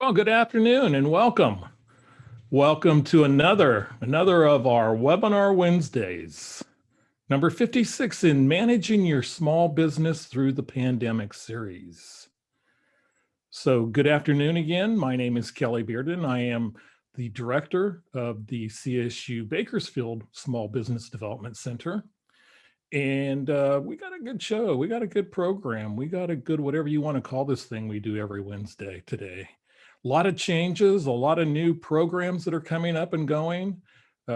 Well, good afternoon and welcome. Welcome to another of our Webinar Wednesdays, number 56 in Managing Your Small Business Through the Pandemic series. So good afternoon again. My name is Kelly Bearden. I am the director of the CSU Bakersfield Small Business Development Center. And we got a good show. We got a good program. We got a good, whatever you want to call this thing we do every Wednesday today. A lot of changes, a lot of new programs that are coming up and going,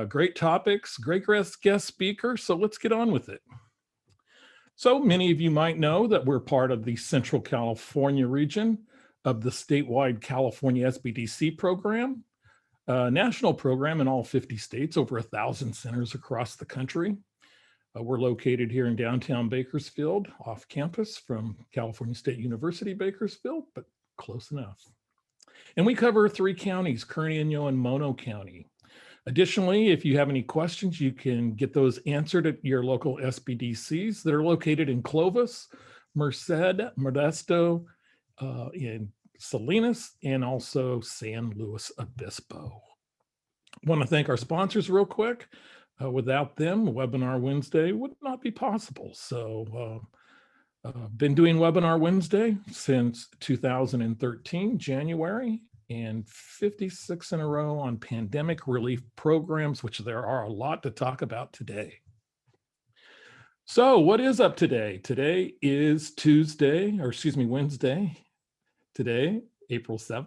great topics, great guest speaker. So let's get on with it. So many of you might know that we're part of the Central California region of the statewide California SBDC program, a national program in all 50 states, over 1,000 centers across the country. We're located here in downtown Bakersfield, off campus from California State University, Bakersfield, but close enough. And we cover 3 counties, Kearney, Inyo, and Mono County. Additionally, if you have any questions, you can get those answered at your local SBDCs that are located in Clovis, Merced, Modesto, in Salinas, and also San Luis Obispo. I want to thank our sponsors real quick. Without them, Webinar Wednesday would not be possible. So been doing Webinar Wednesday since 2013, January, and 56 in a row on pandemic relief programs, which there are a lot to talk about today. So what is up today? Today is Wednesday. Today, April 7th.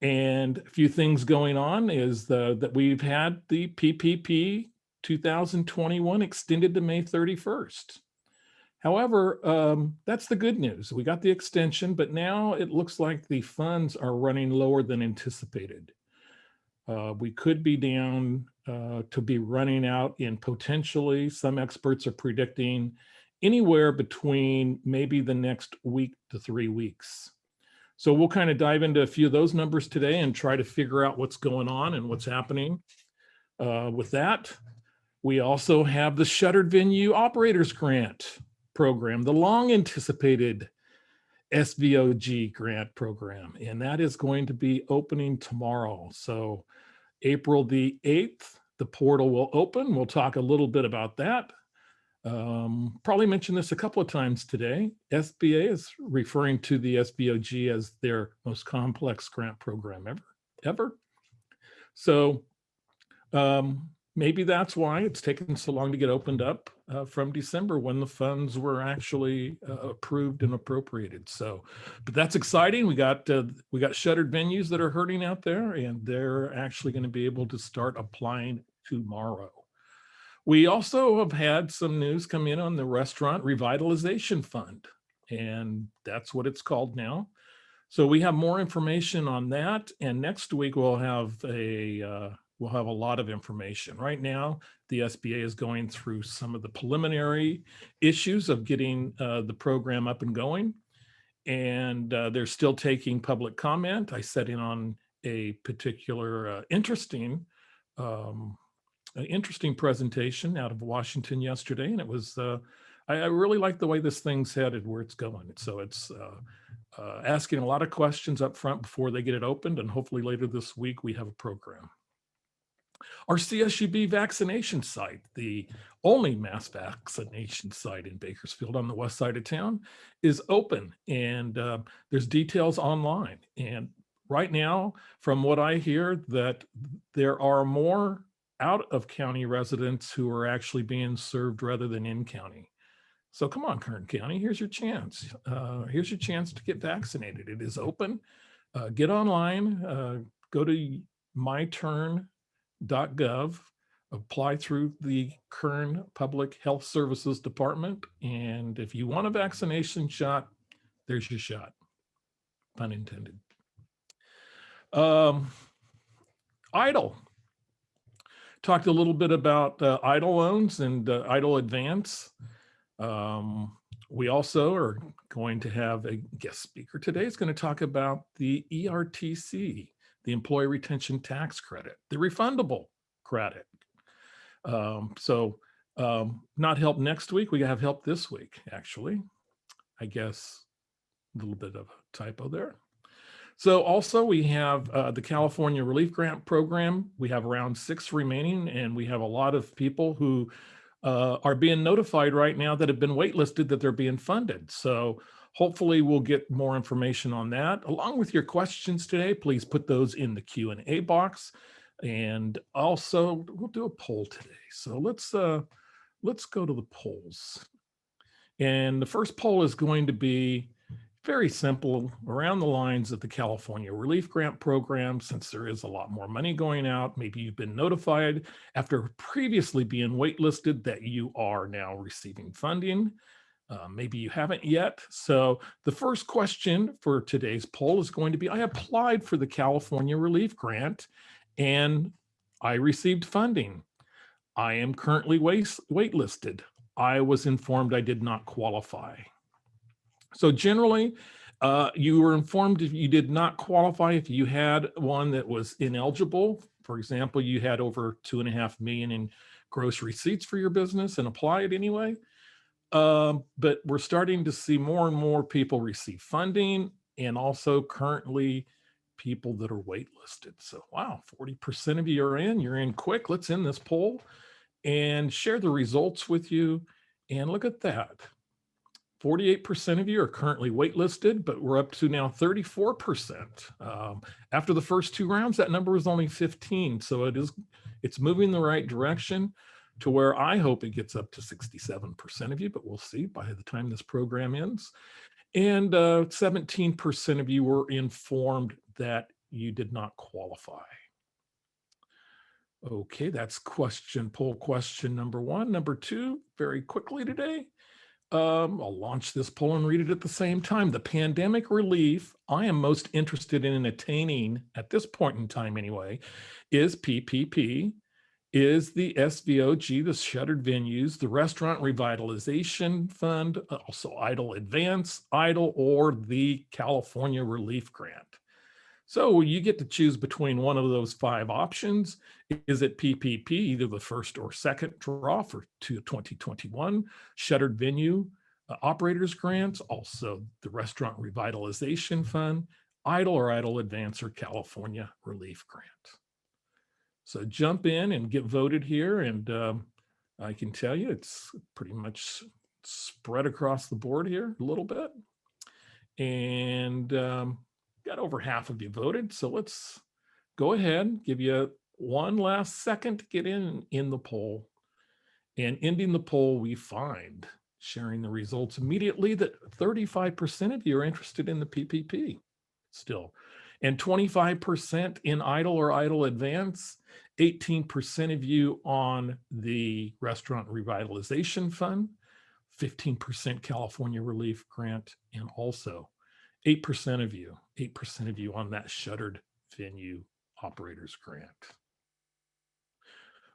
And a few things going on is that we've had the PPP 2021 extended to May 31st. However, that's the good news. We got the extension, but now it looks like the funds are running lower than anticipated. We could be down to be running out in potentially, some experts are predicting, anywhere between maybe the next week to 3 weeks. So we'll kind of dive into a few of those numbers today and try to figure out what's going on and what's happening. With that, we also have the Shuttered Venue Operators Grant program, the long anticipated SVOG grant program, and that is going to be opening tomorrow. So April the 8th, the portal will open. We'll talk a little bit about that. Probably mentioned this a couple of times today. SBA is referring to the SVOG as their most complex grant program ever. So maybe that's why it's taken so long to get opened up from December, when the funds were actually approved and appropriated. So, but that's exciting. We got shuttered venues that are hurting out there, and they're actually going to be able to start applying tomorrow. We also have had some news come in on the Restaurant Revitalization Fund, and that's what it's called now. So we have more information on that, and next week we'll have a lot of information. Right now, the SBA is going through some of the preliminary issues of getting the program up and going, and they're still taking public comment. I sat in on a particular interesting presentation out of Washington yesterday, and it was I really like the way this thing's headed, where it's going. So it's asking a lot of questions up front before they get it opened, and hopefully later this week we have a program. Our CSUB vaccination site, the only mass vaccination site in Bakersfield on the west side of town, is open, and there's details online. And right now, from what I hear, that there are more out of county residents who are actually being served rather than in county. So come on, Kern County, here's your chance. Here's your chance to get vaccinated. It is open. Get online, go to myturn.gov, apply through the Kern Public Health Services Department. And if you want a vaccination shot, there's your shot, pun intended. EIDL. Talked a little bit about EIDL loans and EIDL Advance. We also are going to have a guest speaker today. It's going to talk about the Ertc, the Employee Retention Tax Credit, the refundable credit. Not help next week. We have help this week, actually. I guess a little bit of a typo there. So also we have the California Relief Grant Program. We have around 6 remaining, and we have a lot of people who are being notified right now that have been waitlisted that they're being funded. So hopefully we'll get more information on that. Along with your questions today, please put those in the Q&A box. And also we'll do a poll today. So let's go to the polls. And the first poll is going to be very simple, around the lines of the California Relief Grant Program. Since there is a lot more money going out, maybe you've been notified after previously being waitlisted that you are now receiving funding. Maybe you haven't yet. So the first question for today's poll is going to be, I applied for the California Relief Grant and I received funding. I am currently waitlisted. I was informed I did not qualify. So generally, you were informed if you did not qualify, if you had one that was ineligible. For example, you had over 2.5 million in gross receipts for your business and applied anyway. But we're starting to see more and more people receive funding, and also currently people that are waitlisted. So wow, 40% of you are in, you're in quick. Let's end this poll and share the results with you. And look at that. 48% of you are currently waitlisted, but we're up to now 34%. After the first 2 rounds, that number was only 15. So it's moving the right direction to where I hope it gets up to 67% of you, but we'll see by the time this program ends. And 17% of you were informed that you did not qualify. Okay, that's poll question number 1. Number 2, very quickly today. I'll launch this poll and read it at the same time. The pandemic relief I am most interested in attaining at this point in time anyway is PPP, is the SVOG, the Shuttered Venues, the Restaurant Revitalization Fund, also EIDL Advance, EIDL, or the California Relief Grant. So you get to choose between one of those 5 options. Is it PPP, either the first or second draw for 2021, Shuttered Venue Operators Grants, also the Restaurant Revitalization Fund, EIDL or EIDL Advance, or California Relief Grant? So jump in and get voted here. And I can tell you it's pretty much spread across the board here a little bit. And got over half of you voted. So let's go ahead, give you one last second to get in the poll. And ending the poll, we find, sharing the results immediately, that 35% of you are interested in the PPP still, and 25% in EIDL or EIDL Advance, 18% of you on the Restaurant Revitalization Fund, 15% California Relief Grant, and also 8% of you on that Shuttered Venue Operators Grant.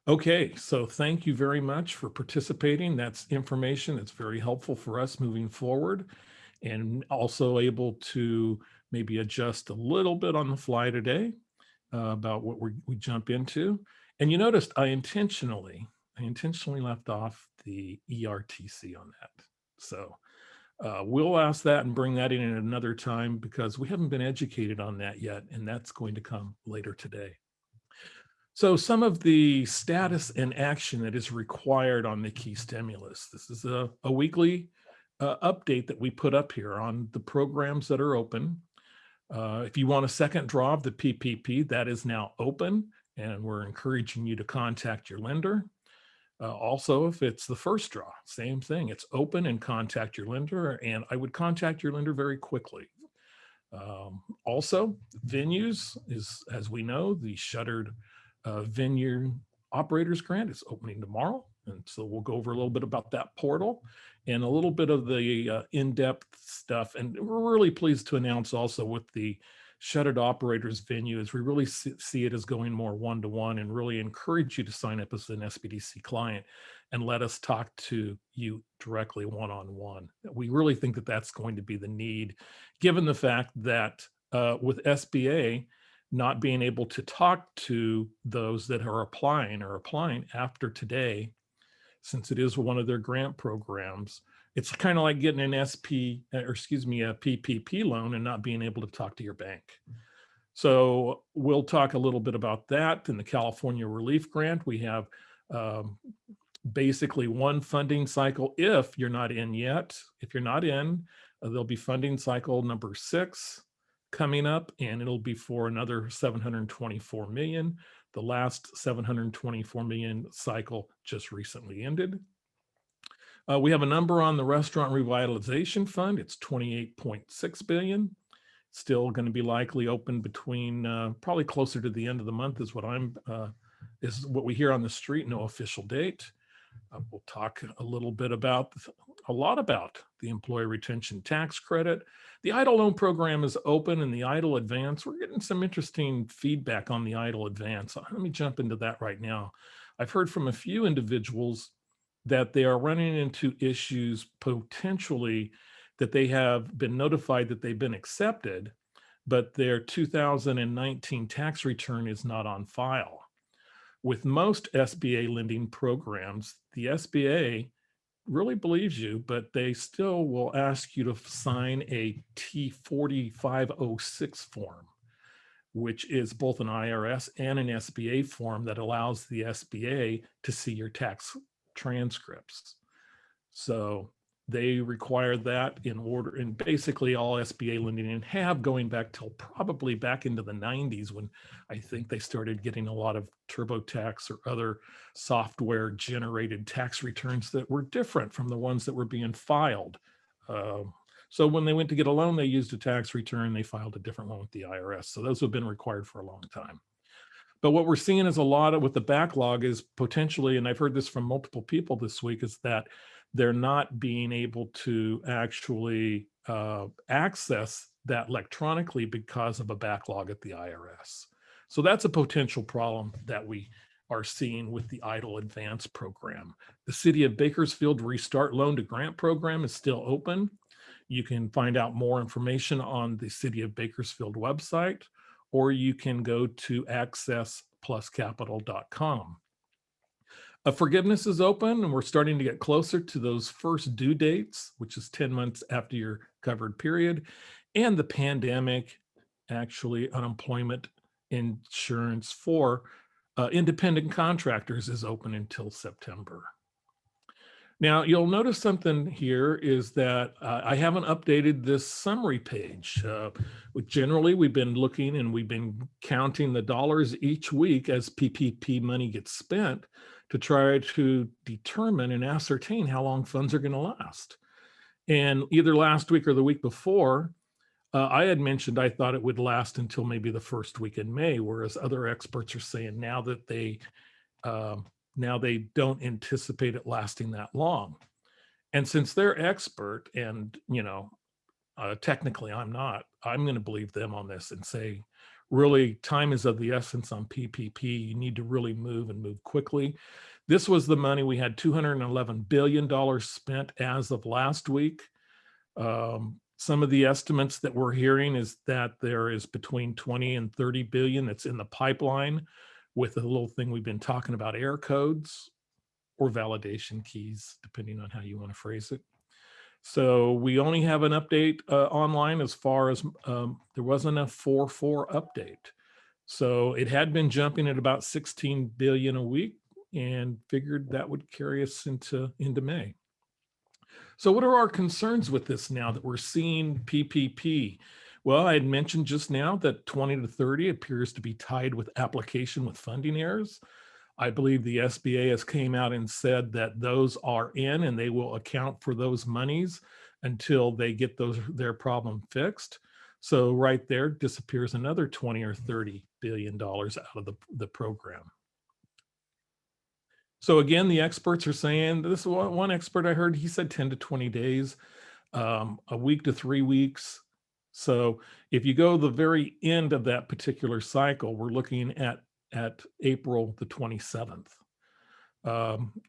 Okay, so thank you very much for participating. That's information that's very helpful for us moving forward, and also able to maybe adjust a little bit on the fly today about what we jump into. And you noticed I intentionally left off the ERTC on that. So we'll ask that and bring that in at another time, because we haven't been educated on that yet, and that's going to come later today. So some of the status and action that is required on the key stimulus. This is a weekly update that we put up here on the programs that are open. If you want a second draw of the PPP, that is now open, and we're encouraging you to contact your lender. Also, if it's the first draw, same thing. It's open, and contact your lender, and I would contact your lender very quickly. Also, venues is, as we know, the Shuttered Venue Operators Grant is opening tomorrow. And so we'll go over a little bit about that portal and a little bit of the in-depth stuff. And we're really pleased to announce also with the Shuttered Operators Venue, as we really see it as going more one-to-one, and really encourage you to sign up as an SBDC client and let us talk to you directly one-on-one. We really think that that's going to be the need, given the fact that with SBA not being able to talk to those that are applying after today, since it is one of their grant programs, It's kind of like getting an or excuse me, a PPP loan and not being able to talk to your bank. So we'll talk a little bit about that. In the California Relief Grant, we have um, basically one funding cycle if you're not in yet. If you're not in, there'll be funding cycle number 6 coming up, and it'll be for another 724 million. The last 724 million cycle just recently ended. We have a number on the Restaurant Revitalization Fund. It's 28.6 billion. Still going to be likely open between probably closer to the end of the month is what is what we hear on the street. No official date. We'll talk a lot about the employee retention tax credit. The EIDL loan program is open, and the EIDL Advance. We're getting some interesting feedback on the EIDL Advance. Let me jump into that right now. I've heard from a few individuals that they are running into issues potentially that they have been notified that they've been accepted, but their 2019 tax return is not on file. With most SBA lending programs, the SBA really believes you, but they still will ask you to sign a T4506 form, which is both an IRS and an SBA form that allows the SBA to see your tax transcripts. So they require that in order, and basically all SBA lending and have going back till probably back into the 90s when I think they started getting a lot of TurboTax or other software generated tax returns that were different from the ones that were being filed. So when they went to get a loan, they used a tax return, they filed a different one with the IRS. So those have been required for a long time. But what we're seeing is a lot of with the backlog is potentially, and I've heard this from multiple people this week, is that they're not being able to actually access that electronically because of a backlog at the IRS. So that's a potential problem that we are seeing with the EIDL Advance program. The City of Bakersfield Restart Loan to Grant program is still open. You can find out more information on the City of Bakersfield website, or you can go to accesspluscapital.com. Forgiveness is open, and we're starting to get closer to those first due dates, which is 10 months after your covered period. And the pandemic, actually unemployment insurance for independent contractors is open until September. Now, you'll notice something here is that I haven't updated this summary page. Generally, we've been looking and we've been counting the dollars each week as PPP money gets spent to try to determine and ascertain how long funds are going to last. And either last week or the week before, I had mentioned I thought it would last until maybe the first week in May, whereas other experts are saying now that they don't anticipate it lasting that long. And since they're expert and, technically I'm not, I'm going to believe them on this and say, really, time is of the essence on PPP. You need to really move and move quickly. This was the money. We had $211 billion spent as of last week. Some of the estimates that we're hearing is that there is between 20 and 30 billion that's in the pipeline, with a little thing we've been talking about, error codes or validation keys, depending on how you want to phrase it. So we only have an update online as far as there wasn't a 4.4 update. So it had been jumping at about 16 billion a week, and figured that would carry us into May. So what are our concerns with this now that we're seeing PPP? Well, I had mentioned just now that 20 to 30 appears to be tied with application with funding errors. I believe the SBA has came out and said that those are in and they will account for those monies until they get their problem fixed. So right there disappears another 20 or 30 billion dollars out of the program. So again, the experts are saying, this is one expert I heard, he said 10 to 20 days, a week to 3 weeks. So if you go the very end of that particular cycle, we're looking at April the 27th.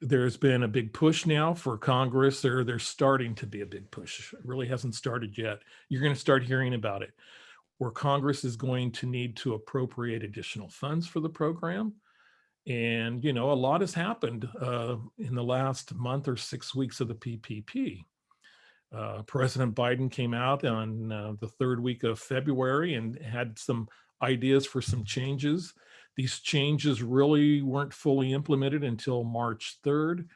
There's been a big push now for Congress, or there's starting to be a big push. It really hasn't started yet. You're going to start hearing about it, where Congress is going to need to appropriate additional funds for the program. And, a lot has happened in the last month or 6 weeks of the PPP. President Biden came out on the third week of February and had some ideas for some changes. These changes really weren't fully implemented until March 3rd.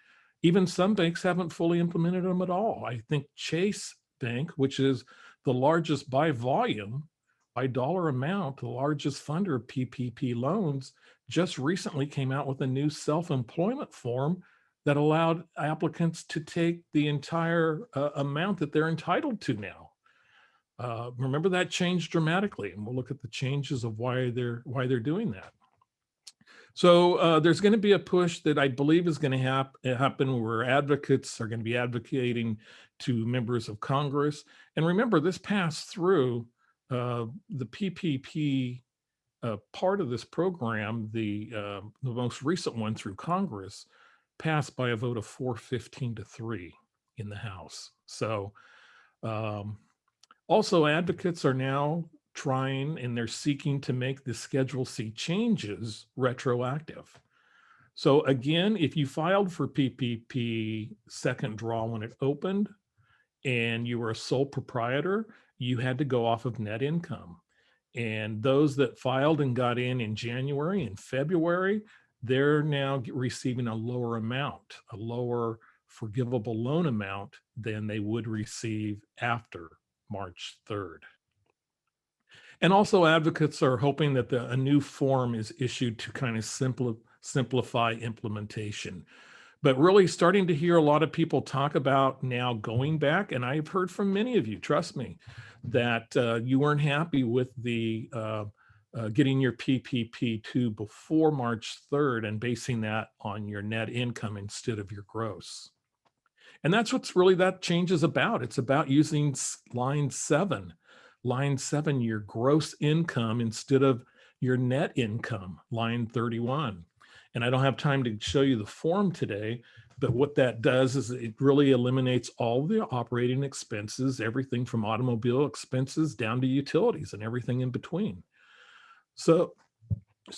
Even some banks haven't fully implemented them at all. I think Chase Bank, which is the largest by volume, by dollar amount, the largest funder of PPP loans, just recently came out with a new self-employment form that allowed applicants to take the entire amount that they're entitled to now. Remember, that changed dramatically, and we'll look at the changes of why they're doing that. So there's going to be a push that I believe is going to happen where advocates are going to be advocating to members of Congress. And remember, this passed through the PPP part of this program, the most recent one through Congress, passed by a vote of 415 to 3 in the House. So also advocates are now trying and they're seeking to make the Schedule C changes retroactive. So again, if you filed for PPP second draw when it opened and you were a sole proprietor, you had to go off of net income. And those that filed and got in January and February, they're now receiving a lower amount, a lower forgivable loan amount than they would receive after March 3rd. And also advocates are hoping that a new form is issued to kind of simplify implementation. But really starting to hear a lot of people talk about now going back, and I've heard from many of you, trust me, that you weren't happy with the getting your PPP2 before March 3rd and basing that on your net income instead of your gross. And that's what's really that change is about. It's about using line 7, your gross income instead of your net income, line 31. And I don't have time to show you the form today, but what that does is it really eliminates all the operating expenses, everything from automobile expenses down to utilities and everything in between. So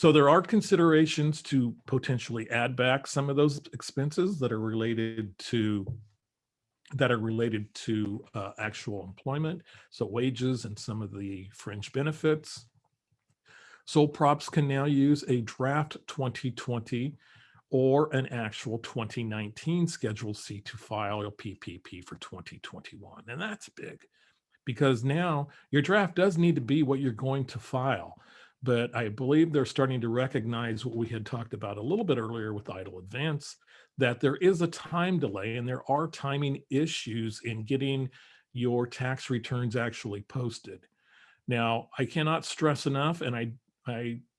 there are considerations to potentially add back some of those expenses that are related to actual employment, so wages and some of the fringe benefits. Sole props can now use a draft 2020 or an actual 2019 Schedule C to file a PPP for 2021. And that's big because now your draft does need to be what you're going to file. But I believe they're starting to recognize what we had talked about a little bit earlier with EIDL Advance, that there is a time delay and there are timing issues in getting your tax returns actually posted. Now, I cannot stress enough, and I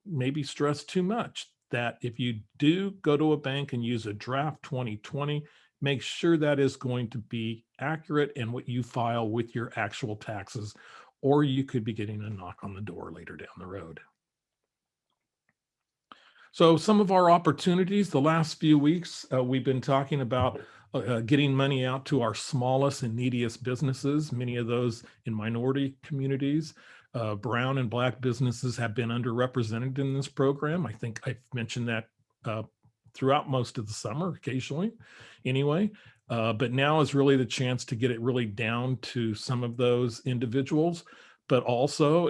maybe stress too much, that if you do go to a bank and use a draft 2020, make sure that is going to be accurate and what you file with your actual taxes, or you could be getting a knock on the door later down the road. So some of our opportunities, the last few weeks, we've been talking about getting money out to our smallest and neediest businesses, many of those in minority communities. Brown and Black businesses have been underrepresented in this program. I think I've mentioned that throughout most of the summer, occasionally anyway. But now is really the chance to get it really down to some of those individuals. But also,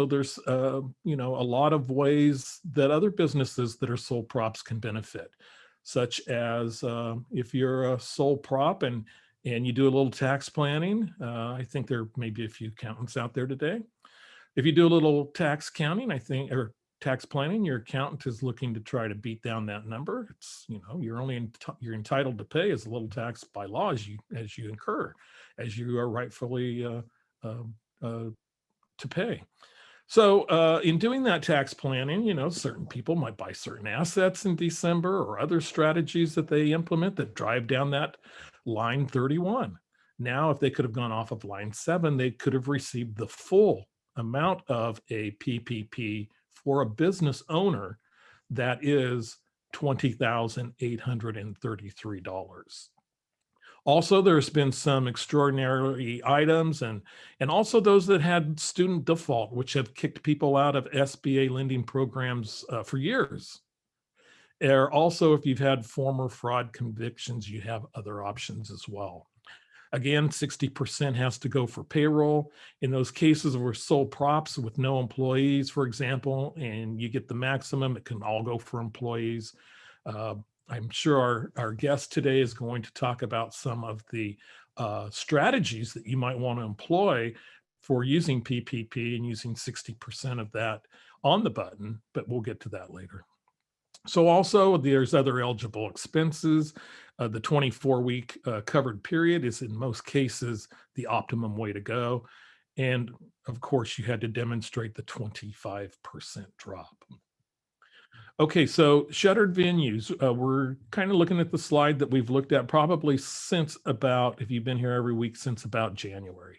there's a lot of ways that other businesses that are sole props can benefit, such as if you're a sole prop and you do a little tax planning. I think there may be a few accountants out there today. If you do a little tax counting, or tax planning, your accountant is looking to try to beat down that number. It's, you're entitled to pay as little tax by law as you incur, as you are rightfully to pay. So in doing that tax planning, certain people might buy certain assets in December or other strategies that they implement that drive down that line 31. Now, if they could have gone off of line 7, they could have received the full amount of a PPP for a business owner that is $20,833. Also, there's been some extraordinary items and also those that had student default, which have kicked people out of SBA lending programs for years. Or also, if you've had former fraud convictions, you have other options as well. Again, 60% has to go for payroll. In those cases where sole props with no employees, for example, and you get the maximum, it can all go for employees. I'm sure our guest today is going to talk about some of the strategies that you might want to employ for using PPP and using 60% of that on the button, but we'll get to that later. So also there's other eligible expenses. The 24-week covered period is in most cases the optimum way to go. And of course, you had to demonstrate the 25% drop. Okay, so shuttered venues. We're kind of looking at the slide that we've looked at probably since about, if you've been here every week, since about January.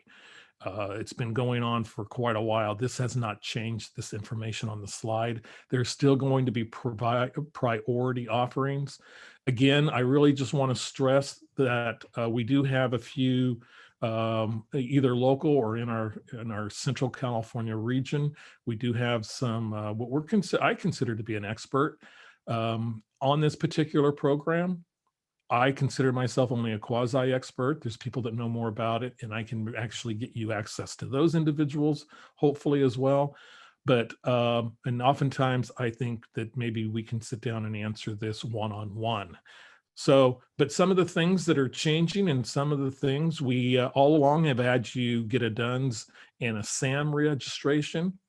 It's been going on for quite a while. This has not changed, this information on the slide. There's still going to be priority offerings. Again, I really just want to stress that we do have a few either local or in our Central California region. We do have some what I consider to be an expert on this particular program. I consider myself only a quasi-expert. There's people that know more about it, and I can actually get you access to those individuals, hopefully as well. But, and oftentimes I think that maybe we can sit down and answer this one-on-one. So, but some of the things that are changing and some of the things we all along have had you get a DUNS and a SAM registration,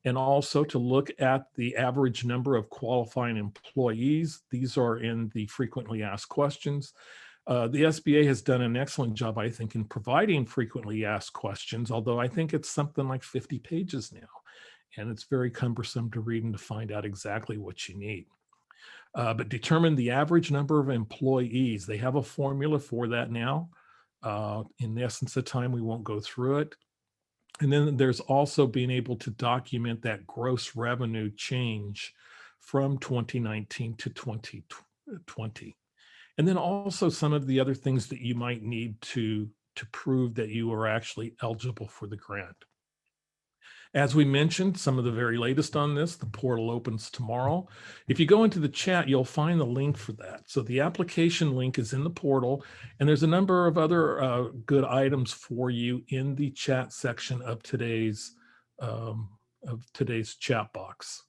and also to look at the average number of qualifying employees. These are in the frequently asked questions. The SBA has done an excellent job, I think, in providing frequently asked questions, although I think it's something like 50 pages now, and it's very cumbersome to read and to find out exactly what you need. But determine the average number of employees. They have a formula for that now. In the essence of time, we won't go through it. And then there's also being able to document that gross revenue change from 2019 to 2020. And then also some of the other things that you might need to prove that you are actually eligible for the grant. As we mentioned, some of the very latest on this, the portal opens tomorrow. If you go into the chat, you'll find the link for that. So the application link is in the portal, and there's a number of other good items for you in the chat section of today's chat box.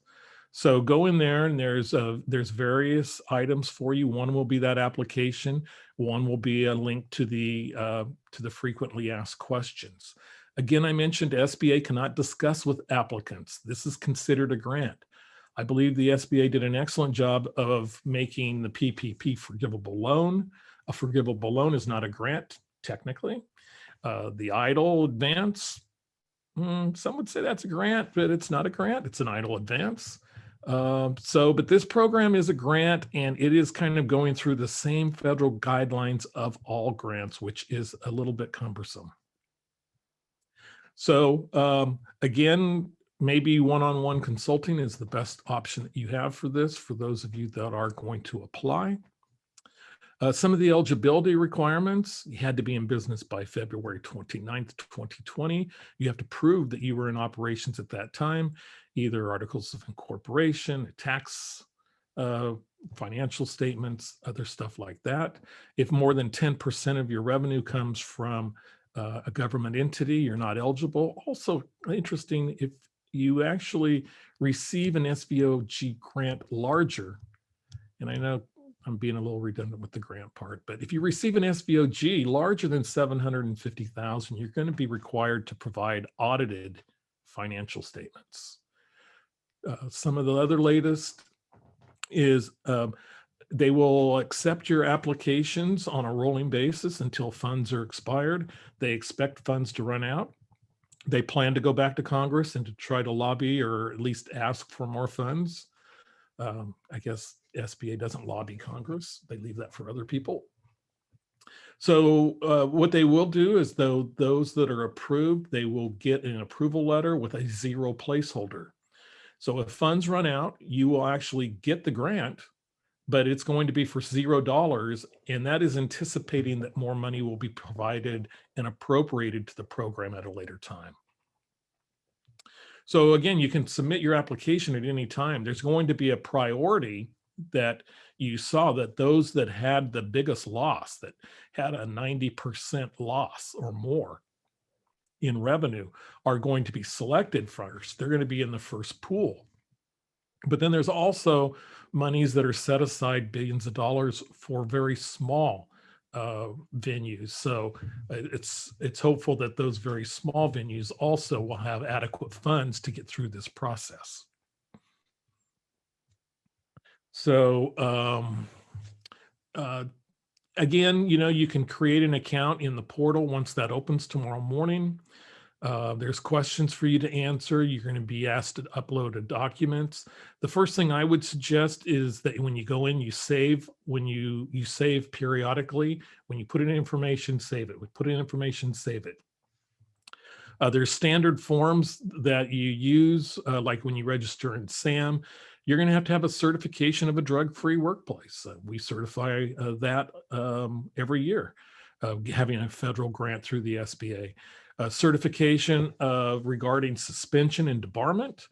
So go in there, and there's various items for you. One will be that application. One will be a link to the frequently asked questions. Again, I mentioned SBA cannot discuss with applicants. This is considered a grant. I believe the SBA did an excellent job of making the PPP forgivable loan. A forgivable loan is not a grant, technically. The EIDL Advance, some would say that's a grant, but it's not a grant. It's an EIDL Advance. But this program is a grant, and it is kind of going through the same federal guidelines of all grants, which is a little bit cumbersome. So again, maybe one-on-one consulting is the best option that you have for this, for those of you that are going to apply. Some of the eligibility requirements: you had to be in business by February 29th, 2020. You have to prove that you were in operations at that time, either articles of incorporation, tax, financial statements, other stuff like that. If more than 10% of your revenue comes from a government entity, you're not eligible. Also interesting, if you actually receive an SVOG grant larger, and I know I'm being a little redundant with the grant part, but if you receive an SVOG larger than $750,000, you're going to be required to provide audited financial statements. Some of the other latest is they will accept your applications on a rolling basis until funds are expired. They expect funds to run out. They plan to go back to Congress and to try to lobby or at least ask for more funds. I guess SBA doesn't lobby Congress. They leave that for other people. So what they will do is, though, those that are approved, they will get an approval letter with a zero placeholder. So if funds run out, you will actually get the grant, but it's going to be for $0, and that is anticipating that more money will be provided and appropriated to the program at a later time. So again, you can submit your application at any time. There's going to be a priority that you saw that those that had the biggest loss, that had a 90% loss or more in revenue, are going to be selected first. They're going to be in the first pool. But then there's also monies that are set aside, billions of dollars, for very small venues. So it's hopeful that those very small venues also will have adequate funds to get through this process. So again, you can create an account in the portal once that opens tomorrow morning. There's questions for you to answer. You're going to be asked to upload documents. The first thing I would suggest is that when you go in, you save. When you save periodically. When you put in information, save it. We put in information, save it. There's standard forms that you use, like when you register in SAM. You're going to have a certification of a drug-free workplace. We certify that every year, having a federal grant through the SBA. Certification regarding suspension and debarment.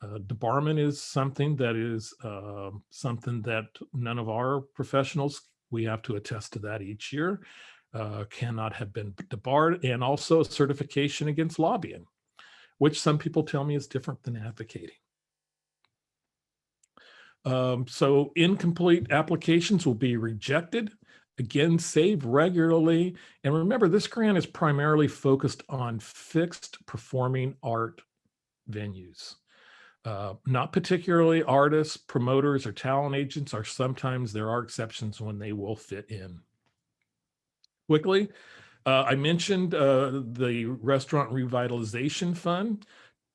Debarment is something that none of our professionals, we have to attest to that each year, cannot have been debarred, and also a certification against lobbying, which some people tell me is different than advocating. So incomplete applications will be rejected. Again, save regularly. And remember, this grant is primarily focused on fixed performing art venues. Not particularly artists, promoters, or talent agents. Sometimes there are exceptions when they will fit in. Quickly, I mentioned the Restaurant Revitalization Fund.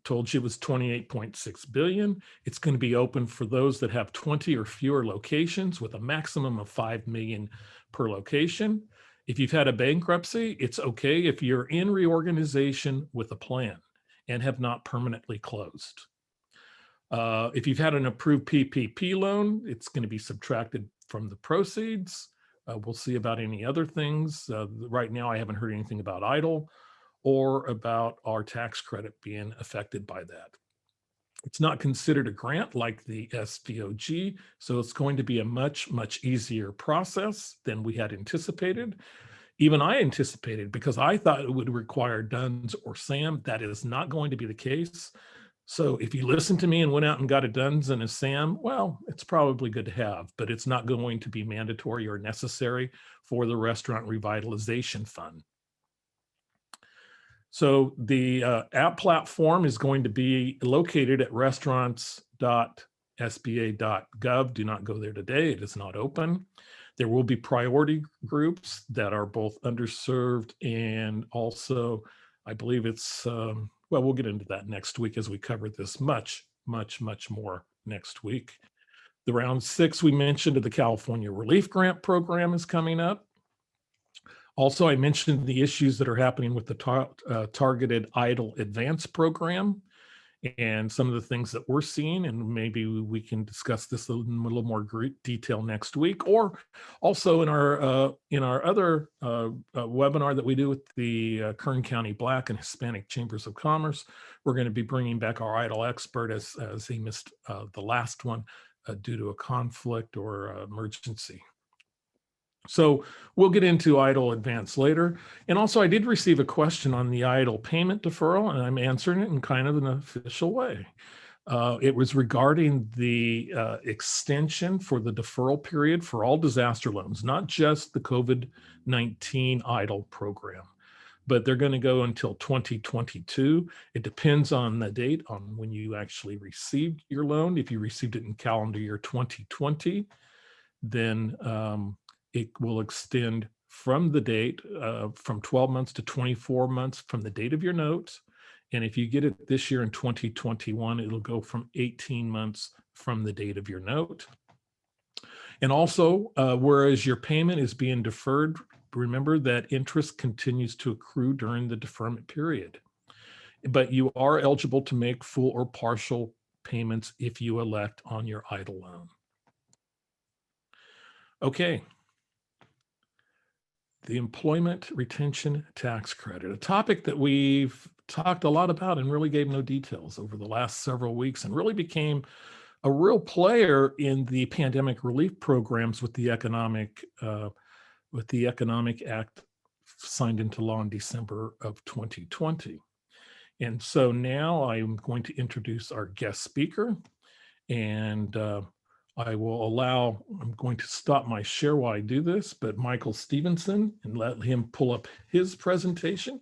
Told you it was 28.6 billion. It's going to be open for those that have 20 or fewer locations with a maximum of 5 million per location. If you've had a bankruptcy, it's okay if you're in reorganization with a plan and have not permanently closed. If you've had an approved PPP loan, it's going to be subtracted from the proceeds. We'll see about any other things. Right now, I haven't heard anything about EIDL or about our tax credit being affected by that. It's not considered a grant like the SVOG, so it's going to be a much, much easier process than we had anticipated. Even I anticipated, because I thought it would require DUNS or SAM. That is not going to be the case. So if you listen to me and went out and got a DUNS and a SAM, well, it's probably good to have, but it's not going to be mandatory or necessary for the Restaurant Revitalization Fund. So the app platform is going to be located at restaurants.sba.gov. Do not go there today. It is not open. There will be priority groups that are both underserved and also, I believe it's, well, we'll get into that next week as we cover this much, much, much more next week. The round 6 we mentioned of the California Relief Grant Program is coming up. Also, I mentioned the issues that are happening with the targeted EIDL Advance program and some of the things that we're seeing, and maybe we can discuss this in a little more detail next week, or also in our other webinar that we do with the Kern County Black and Hispanic Chambers of Commerce. We're going to be bringing back our EIDL expert as he missed the last one due to a conflict or emergency. So we'll get into EIDL Advance later. And also I did receive a question on the EIDL payment deferral, and I'm answering it in kind of an official way. It was regarding the extension for the deferral period for all disaster loans, not just the COVID-19 EIDL program, but they're going to go until 2022. It depends on the date on when you actually received your loan. If you received it in calendar year 2020, then it will extend from the date from 12 months to 24 months from the date of your note. And if you get it this year in 2021, it'll go from 18 months from the date of your note. And also, whereas your payment is being deferred, remember that interest continues to accrue during the deferment period. But you are eligible to make full or partial payments if you elect on your EIDL loan. Okay. The Employment Retention Tax Credit, a topic that we've talked a lot about and really gave no details over the last several weeks, and really became a real player in the pandemic relief programs with the Economic Act signed into law in December of 2020. And so now I'm going to introduce our guest speaker, and I'm going to stop my share while I do this, but Michael Stevenson, and let him pull up his presentation.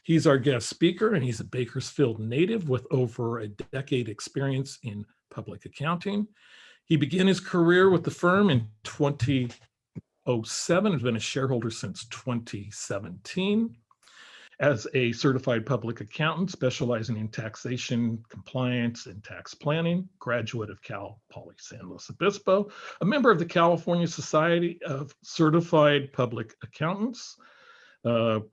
He's our guest speaker, and he's a Bakersfield native with over a decade experience in public accounting. He began his career with the firm in 2007, has been a shareholder since 2017. As a certified public accountant specializing in taxation, compliance, and tax planning, graduate of Cal Poly San Luis Obispo, a member of the California Society of Certified Public Accountants,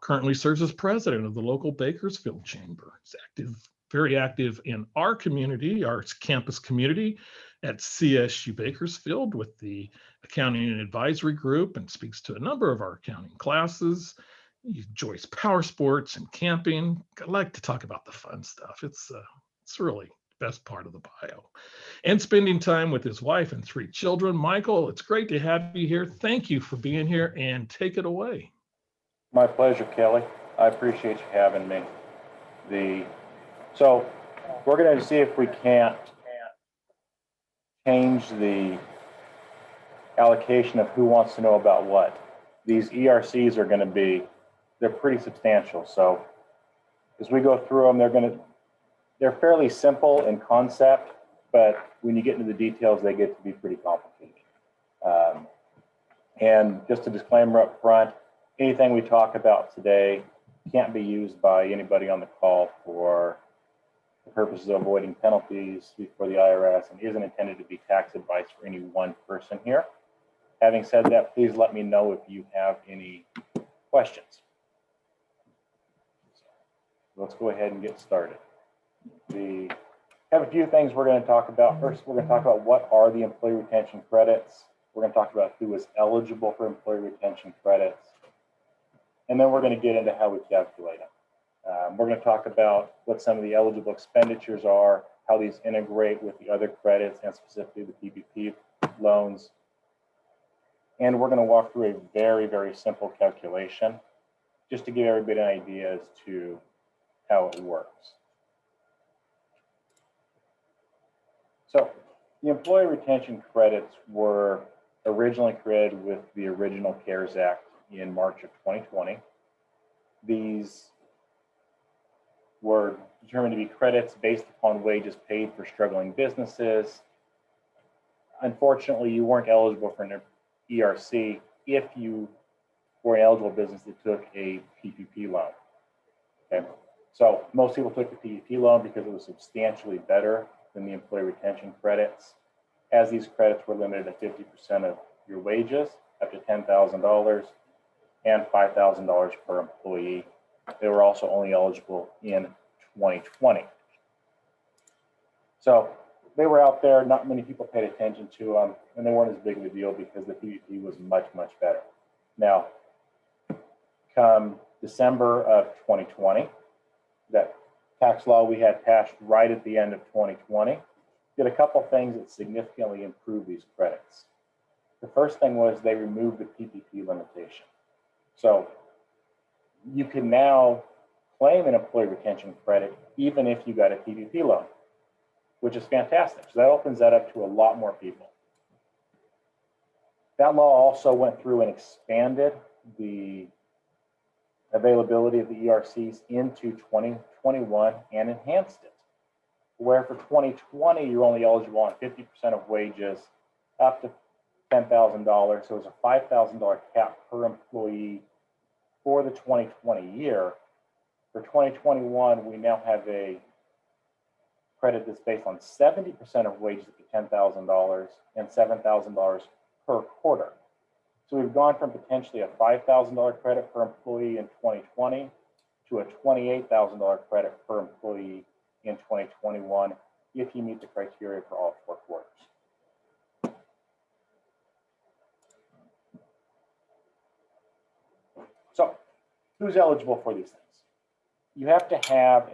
currently serves as president of the local Bakersfield Chamber. He's very active in our community, our campus community at CSU Bakersfield with the Accounting and Advisory Group, and speaks to a number of our accounting classes. He enjoys power sports and camping. I like to talk about the fun stuff. It's really the best part of the bio. And spending time with his wife and 3 children. Michael, it's great to have you here. Thank you for being here, and take it away. My pleasure, Kelly. I appreciate you having me. So we're going to see if we can't change the allocation of who wants to know about what. These ERCs are going to be, they're pretty substantial. So as we go through them, they're fairly simple in concept, but when you get into the details, they get to be pretty complicated. And just a disclaimer up front, anything we talk about today can't be used by anybody on the call for the purposes of avoiding penalties before the IRS, and isn't intended to be tax advice for any one person here. Having said that, please let me know if you have any questions. Let's go ahead and get started. We have a few things we're going to talk about. First, we're going to talk about what are the employee retention credits. We're going to talk about who is eligible for employee retention credits. And then we're going to get into how we calculate them. We're going to talk about what some of the eligible expenditures are, how these integrate with the other credits, and specifically the PPP loans. And we're going to walk through a very, very simple calculation just to give everybody an idea as to how it works. So the employee retention credits were originally created with the original CARES Act in March of 2020. These were determined to be credits based upon wages paid for struggling businesses. Unfortunately, you weren't eligible for an ERC if you were an eligible business that took a PPP loan. Okay, so most people took the PPP loan because it was substantially better than the employee retention credits, as these credits were limited to 50% of your wages, up to $10,000, and $5,000 per employee. They were also only eligible in 2020. So they were out there, not many people paid attention to them, and they weren't as big of a deal because the PPP was much, much better. Now, come December of 2020, that tax law we had passed right at the end of 2020 did a couple things that significantly improved these credits. The first thing was they removed the PPP limitation. So you can now claim an employee retention credit even if you got a PPP loan, which is fantastic. So that opens that up to a lot more people. That law also went through and expanded the availability of the ERCs into 2021 and enhanced it, where for 2020, you're only eligible on 50% of wages up to $10,000. So it's a $5,000 cap per employee for the 2020 year. For 2021, we now have a credit that's based on 70% of wages up to $10,000 and $7,000 per quarter. So we've gone from potentially a $5,000 credit per employee in 2020 to a $28,000 credit per employee in 2021 if you meet the criteria for all 4 quarters. So who's eligible for these things? You have to have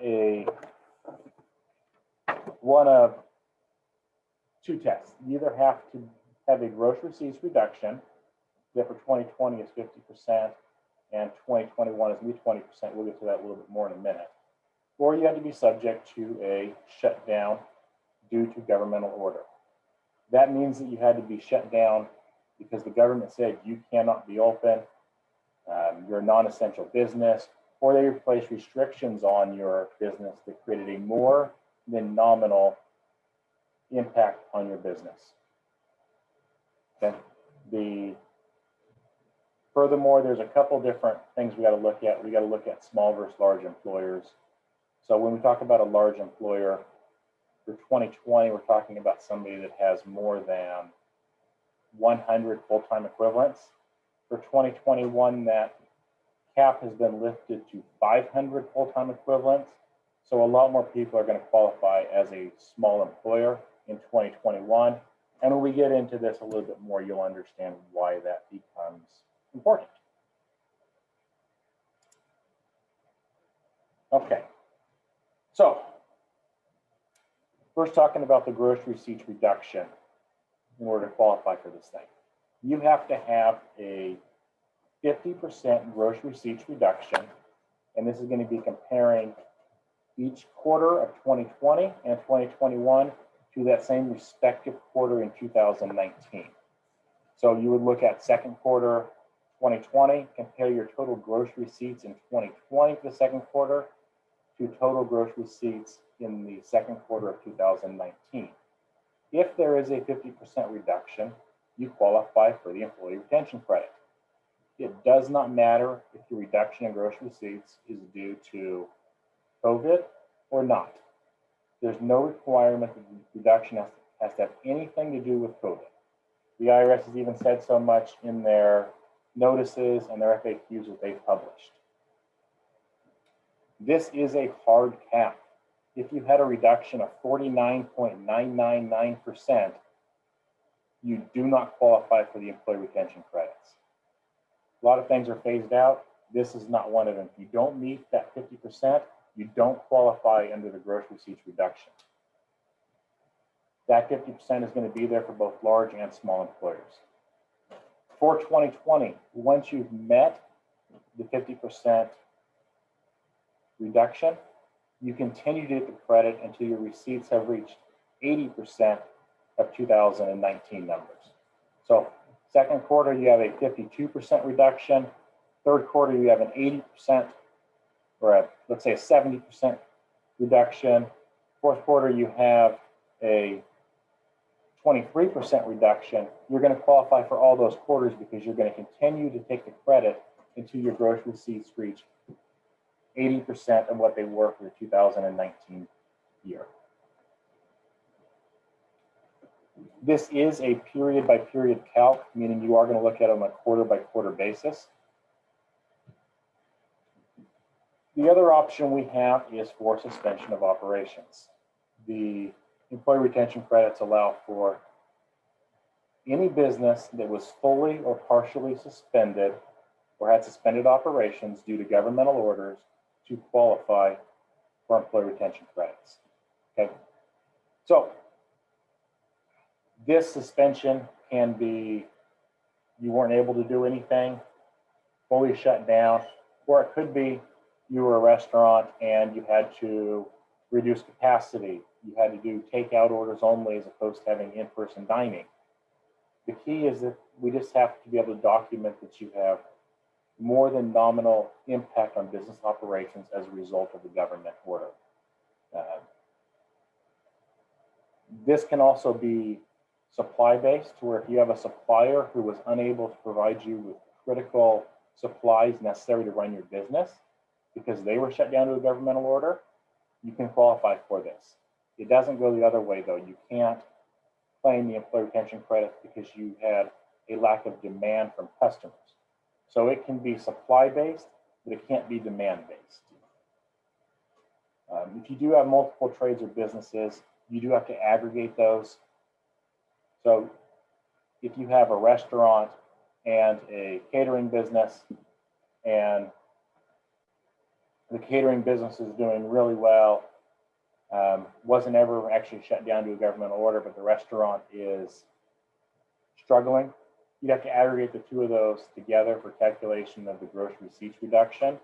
one of two tests. You either have to have a gross receipts reduction that for 2020 is 50% and 2021 is going to be 20%. We'll get to that a little bit more in a minute. Or you have to be subject to a shutdown due to governmental order. That means that you had to be shut down because the government said you cannot be open, you're a non-essential business, or they placed restrictions on your business that created a more than nominal impact on your business. Okay. Furthermore, there's a couple different things we got to look at. We got to look at small versus large employers. So when we talk about a large employer, for 2020, we're talking about somebody that has more than 100 full-time equivalents. For 2021, that cap has been lifted to 500 full-time equivalents. So a lot more people are going to qualify as a small employer in 2021. And when we get into this a little bit more, you'll understand why that becomes important. Okay. So first, talking about the gross receipts reduction in order to qualify for this thing. You have to have a 50% gross receipts reduction, and this is going to be comparing each quarter of 2020 and 2021 to that same respective quarter in 2019. So you would look at second quarter 2020, compare your total gross receipts in 2020 for the second quarter to total gross receipts in the second quarter of 2019. If there is a 50% reduction, you qualify for the employee retention credit. It does not matter if the reduction in gross receipts is due to COVID or not. There's no requirement that the reduction has to have anything to do with COVID. The IRS has even said so much in their notices and their FAQs that they've published. This is a hard cap. If you had a reduction of 49.999%, you do not qualify for the employee retention credits. A lot of things are phased out. This is not one of them. If you don't meet that 50%, you don't qualify under the gross receipts reduction. That 50% is going to be there for both large and small employers. For 2020, once you've met the 50% reduction, you continue to get the credit until your receipts have reached 80% of 2019 numbers. So second quarter, you have a 52% reduction. Third quarter, you have an 80%, or let's say a 70% reduction. Fourth quarter, you have a 23% reduction. You're going to qualify for all those quarters because you're going to continue to take the credit until your gross receipts reach 80% of what they were for the 2019 year. This is a period by period calc, meaning you are going to look at it on a quarter by quarter basis. The other option we have is for suspension of operations. The employee retention credits allow for any business that was fully or partially suspended or had suspended operations due to governmental orders to qualify for employee retention credits. Okay, so this suspension can be you weren't able to do anything, fully shut down, or it could be you were a restaurant and you had to reduce capacity. You had to do takeout orders only as opposed to having in-person dining. The key is that we just have to be able to document that you have more than nominal impact on business operations as a result of the government order. This can also be supply-based, to where if you have a supplier who was unable to provide you with critical supplies necessary to run your business because they were shut down to a governmental order, you can qualify for this. It doesn't go the other way, though. You can't claim the employee retention credit because you had a lack of demand from customers. So it can be supply-based, but it can't be demand-based. If you do have multiple trades or businesses, you do have to aggregate those. So if you have a restaurant and a catering business, and the catering business is doing really well, Wasn't ever actually shut down to a governmental order, but the restaurant is struggling. You'd have to aggregate the two of those together for calculation of the gross receipts reduction.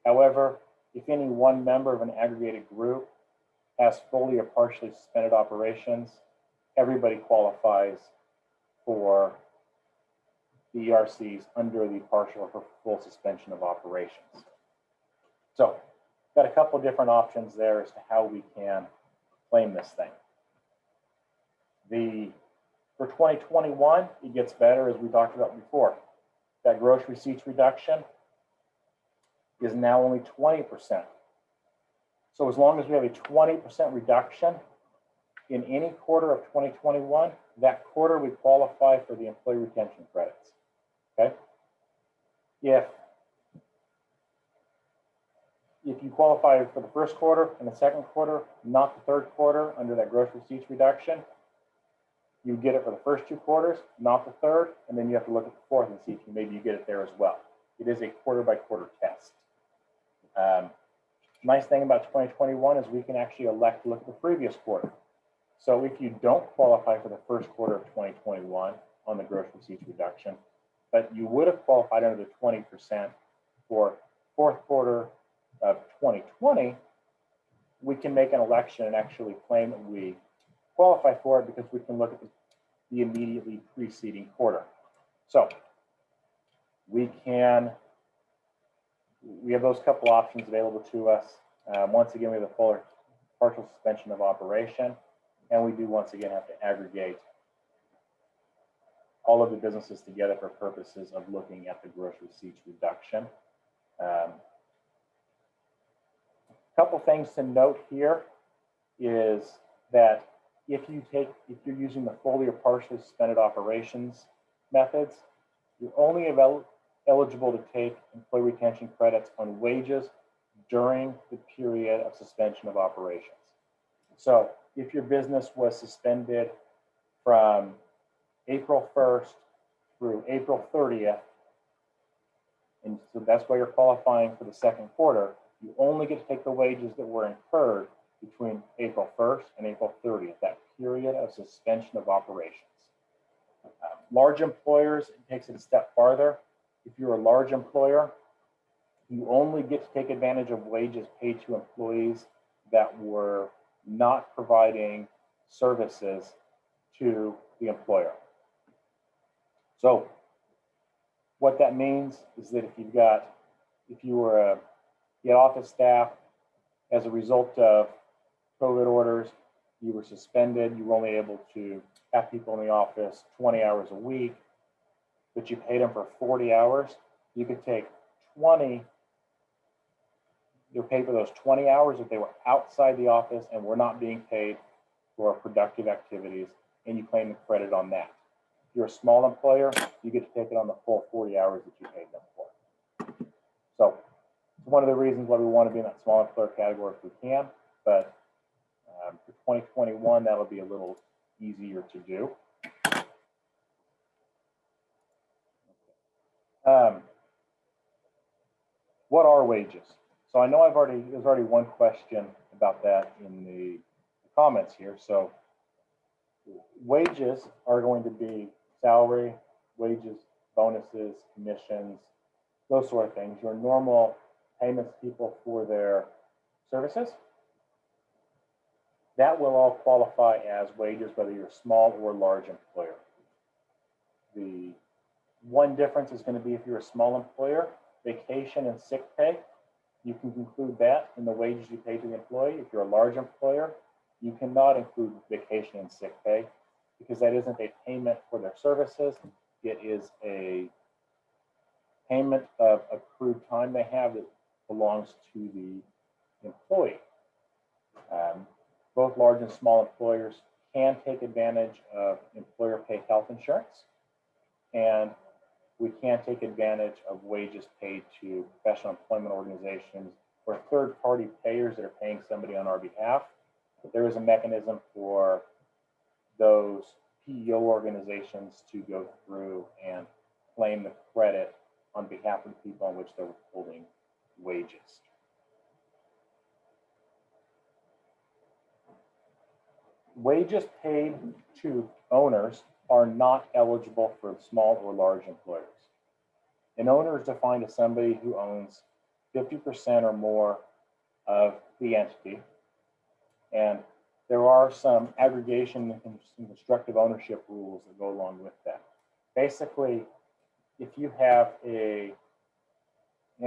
However, if any one member of an aggregated group has fully or partially suspended operations, everybody qualifies for the ERCs under the partial or full suspension of operations. So, got a couple different options there as to how we can claim this thing. For 2021, it gets better, as we talked about before. That gross receipts reduction is now only 20%. So as long as we have a 20% reduction in any quarter of 2021, that quarter we qualify for the employee retention credits, okay? If you qualify for the first quarter and the second quarter, not the third quarter under that gross receipts reduction, you get it for the first 2 quarters, not the third, and then you have to look at the fourth and see if maybe you get it there as well. It is a quarter-by-quarter test. Nice thing about 2021 is we can actually elect to look at the previous quarter. So if you don't qualify for the first quarter of 2021 on the gross receipts reduction, but you would have qualified under the 20% for fourth quarter of 2020, we can make an election and actually claim that we qualify for it because we can look at the immediately preceding quarter. So we have those couple options available to us. Once again, we have the full partial suspension of operation, and we do once again have to aggregate all of the businesses together for purposes of looking at the gross receipts reduction. Couple things to note here is that if you're using the fully or partially suspended operations methods, you're only eligible to take employee retention credits on wages during the period of suspension of operations. So if your business was suspended from April 1st through April 30th, and so that's why you're qualifying for the second quarter, you only get to take the wages that were incurred between April 1st and April 30th, that period of suspension of operations. Large employers, it takes it a step farther. If you're a large employer, you only get to take advantage of wages paid to employees that were not providing services to the employer. So what that means is that if you had office staff, as a result of COVID orders, you were suspended, you were only able to have people in the office 20 hours a week, but you paid them for 40 hours, you could take 20, you're paid for those 20 hours if they were outside the office and were not being paid for productive activities, and you claim the credit on that. If you're a small employer, you get to take it on the full 40 hours that you paid them for. So it's one of the reasons why we want to be in that small employer category if we can, but for 2021, that'll be a little easier to do. What are wages? So I know there's already one question about that in the comments here. So wages are going to be salary, wages, bonuses, commissions, those sort of things, your normal payments to people for their services. That will all qualify as wages, whether you're a small or large employer. The one difference is going to be if you're a small employer, vacation and sick pay, you can include that in the wages you pay to the employee. If you're a large employer, you cannot include vacation and sick pay because that isn't a payment for their services. It is a payment of accrued time they have that belongs to the employee. Both large and small employers can take advantage of employer paid health insurance, and we can take advantage of wages paid to professional employment organizations or third-party payers that are paying somebody on our behalf. But there is a mechanism for those PEO organizations to go through and claim the credit on behalf of the people on which they're withholding wages. wages paid to owners are not eligible for small or large employers. An owner is defined as somebody who owns 50% or more of the entity. And there are some aggregation and constructive ownership rules that go along with that. Basically, if you have an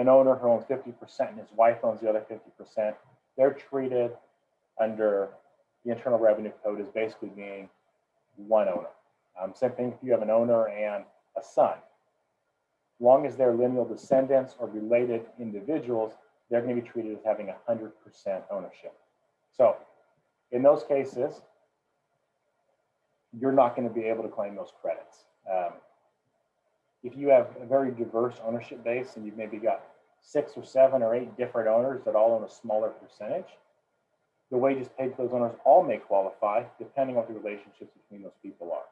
owner who owns 50% and his wife owns the other 50%, they're treated under the Internal Revenue Code as basically being one owner. Same thing if you have an owner and a son. As long as they're lineal descendants or related individuals, they're going to be treated as having 100% ownership. So in those cases, you're not going to be able to claim those credits. If you have a very diverse ownership base and you've maybe got 6 or 7 or 8 different owners that all own a smaller percentage, the wages paid to those owners all may qualify depending on what the relationships between those people are.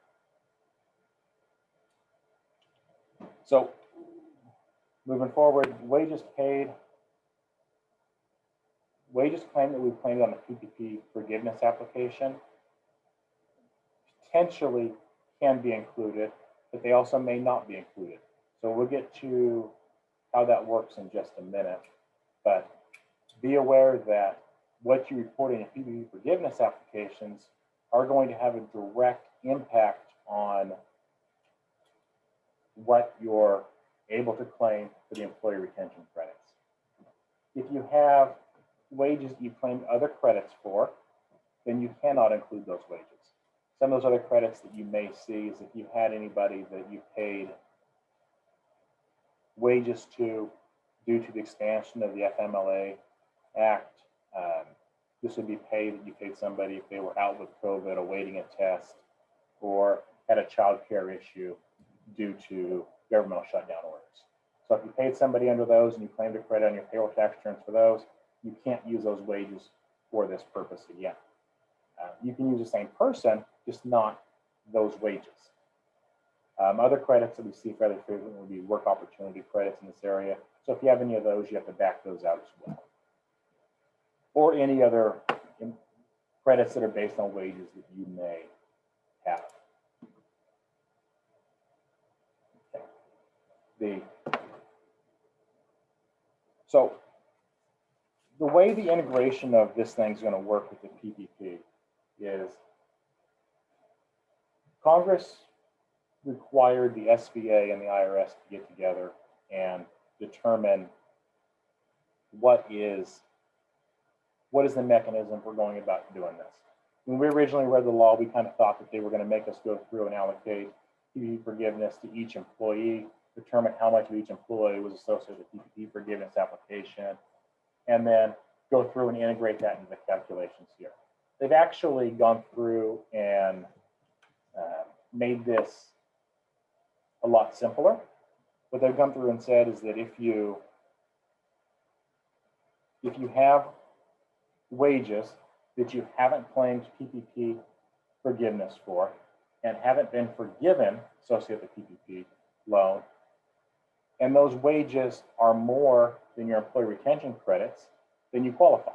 So moving forward, wages claim that we've claimed on the PPP forgiveness application potentially can be included, but they also may not be included. So we'll get to how that works in just a minute, but be aware that what you report in PPP forgiveness applications are going to have a direct impact on what you're able to claim for the employee retention credits. If you have wages that you claimed other credits for, then you cannot include those wages. Some of those other credits that you may see is if you had anybody that you paid wages to due to the expansion of the FMLA Act. This would be paid that you paid somebody if they were out with COVID, awaiting a test, or had a child care issue due to governmental shutdown orders. So if you paid somebody under those and you claimed a credit on your payroll tax returns for those, you can't use those wages for this purpose again. You can use the same person, just not those wages. Other credits that we see fairly frequently would be work opportunity credits in this area. So if you have any of those, you have to back those out as well. Or any other credits that are based on wages that you may have. Okay. So the way the integration of this thing is going to work with the PPP is Congress required the SBA and the IRS to get together and determine what is the mechanism for going about doing this. When we originally read the law, we kind of thought that they were going to make us go through and allocate PPP forgiveness to each employee, determine how much of each employee was associated with PPP forgiveness application, and then go through and integrate that into the calculations here. They've actually gone through and made this a lot simpler. What they've gone through and said is that if you have wages that you haven't claimed PPP forgiveness for and haven't been forgiven associated with the PPP loan, and those wages are more than your employee retention credits, then you qualify.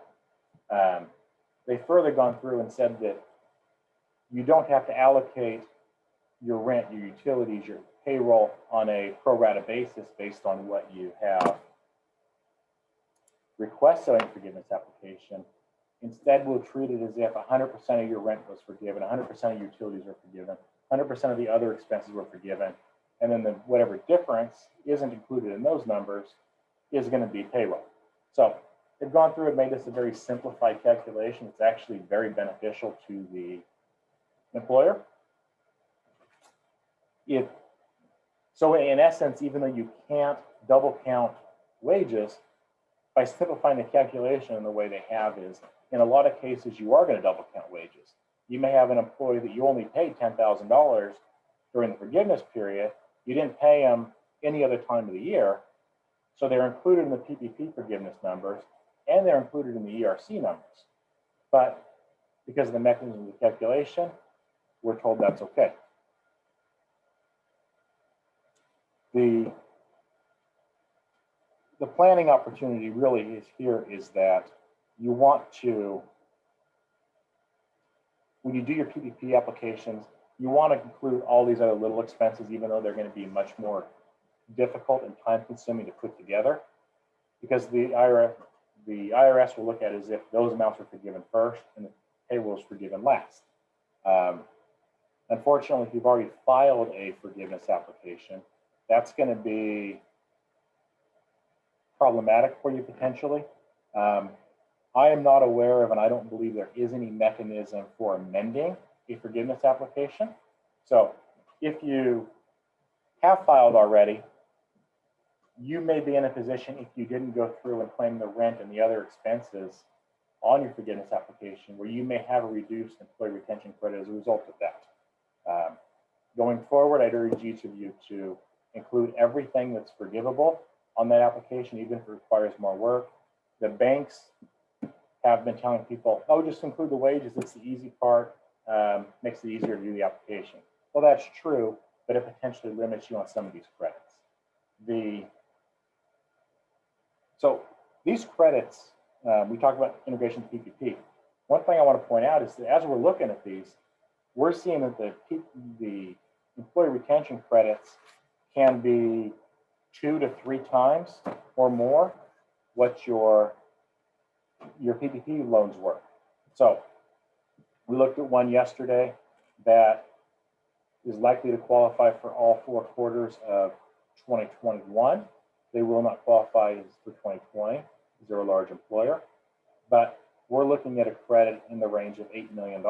They've further gone through and said that you don't have to allocate your rent, your utilities, your payroll on a pro rata basis based on what you have requested on your forgiveness application. Instead, we'll treat it as if 100% of your rent was forgiven, 100% of utilities were forgiven, 100% of the other expenses were forgiven, and then whatever difference isn't included in those numbers is going to be payroll. So they've gone through and made this a very simplified calculation. It's actually very beneficial to the employer. So in essence, even though you can't double count wages, by simplifying the calculation in the way they have is, in a lot of cases, you are going to double count wages. You may have an employee that you only paid $10,000 during the forgiveness period. You didn't pay them any other time of the year. So they're included in the PPP forgiveness numbers, and they're included in the ERC numbers. But because of the mechanism of the calculation, we're told that's okay. The planning opportunity really is here is that you want to when you do your PPP applications, you want to include all these other little expenses, even though they're going to be much more difficult and time consuming to put together, because the IRS will look at it as if those amounts are forgiven first and the payroll is forgiven last. Unfortunately, if you've already filed a forgiveness application, that's going to be problematic for you potentially. I am not aware of, and I don't believe there is any mechanism for amending a forgiveness application. So if you have filed already, you may be in a position, if you didn't go through and claim the rent and the other expenses on your forgiveness application, where you may have a reduced employee retention credit as a result of that. Going forward, I'd urge each of you to include everything that's forgivable on that application, even if it requires more work. The banks have been telling people, oh, just include the wages, it's the easy part, makes it easier to do the application. Well, that's true, but it potentially limits you on some of these credits. So these credits, we talk about integration to PPP. One thing I want to point out is that as we're looking at these, we're seeing that the employee retention credits can be 2 to 3 times or more what your PPP loans were. So we looked at one yesterday that is likely to qualify for all 4 quarters of 2021. They will not qualify for 2020 because they're a large employer, but we're looking at a credit in the range of $8 million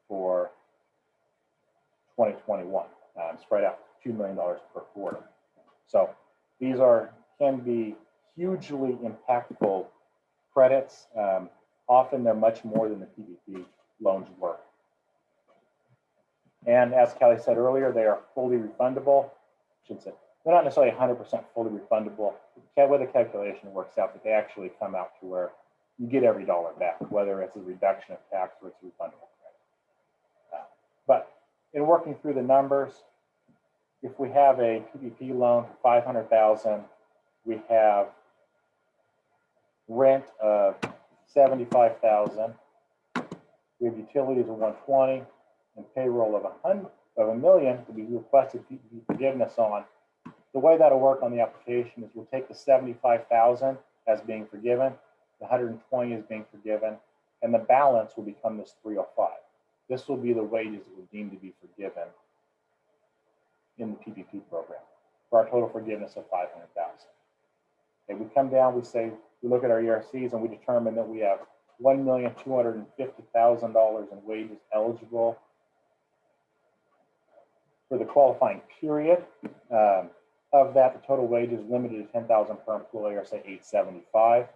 for 2021, spread out $2 million per quarter. So these can be hugely impactful credits. Often they're much more than the PPP loans were. And as Kelly said earlier, they are fully refundable. I should say they're not necessarily 100% fully refundable. The way the calculation works out, that they actually come out to where you get every dollar back, whether it's a reduction of tax or it's a refundable credit. But in working through the numbers, if we have a PPP loan for $500,000, we have rent of $75,000, we have utilities of $120,000, and payroll of $1 million to be requested PPP forgiveness on. The way that'll work on the application is we'll take the $75,000 as being forgiven, the $120,000 as being forgiven, and the balance will become this $305,000. This will be the wages that were deemed to be forgiven in the PPP program for our total forgiveness of $500,000. Okay, we come down, we look at our ERCs and we determine that we have $1,250,000 in wages eligible for the qualifying period. Of that, the total wage is limited to $10,000 per employee, or say $875.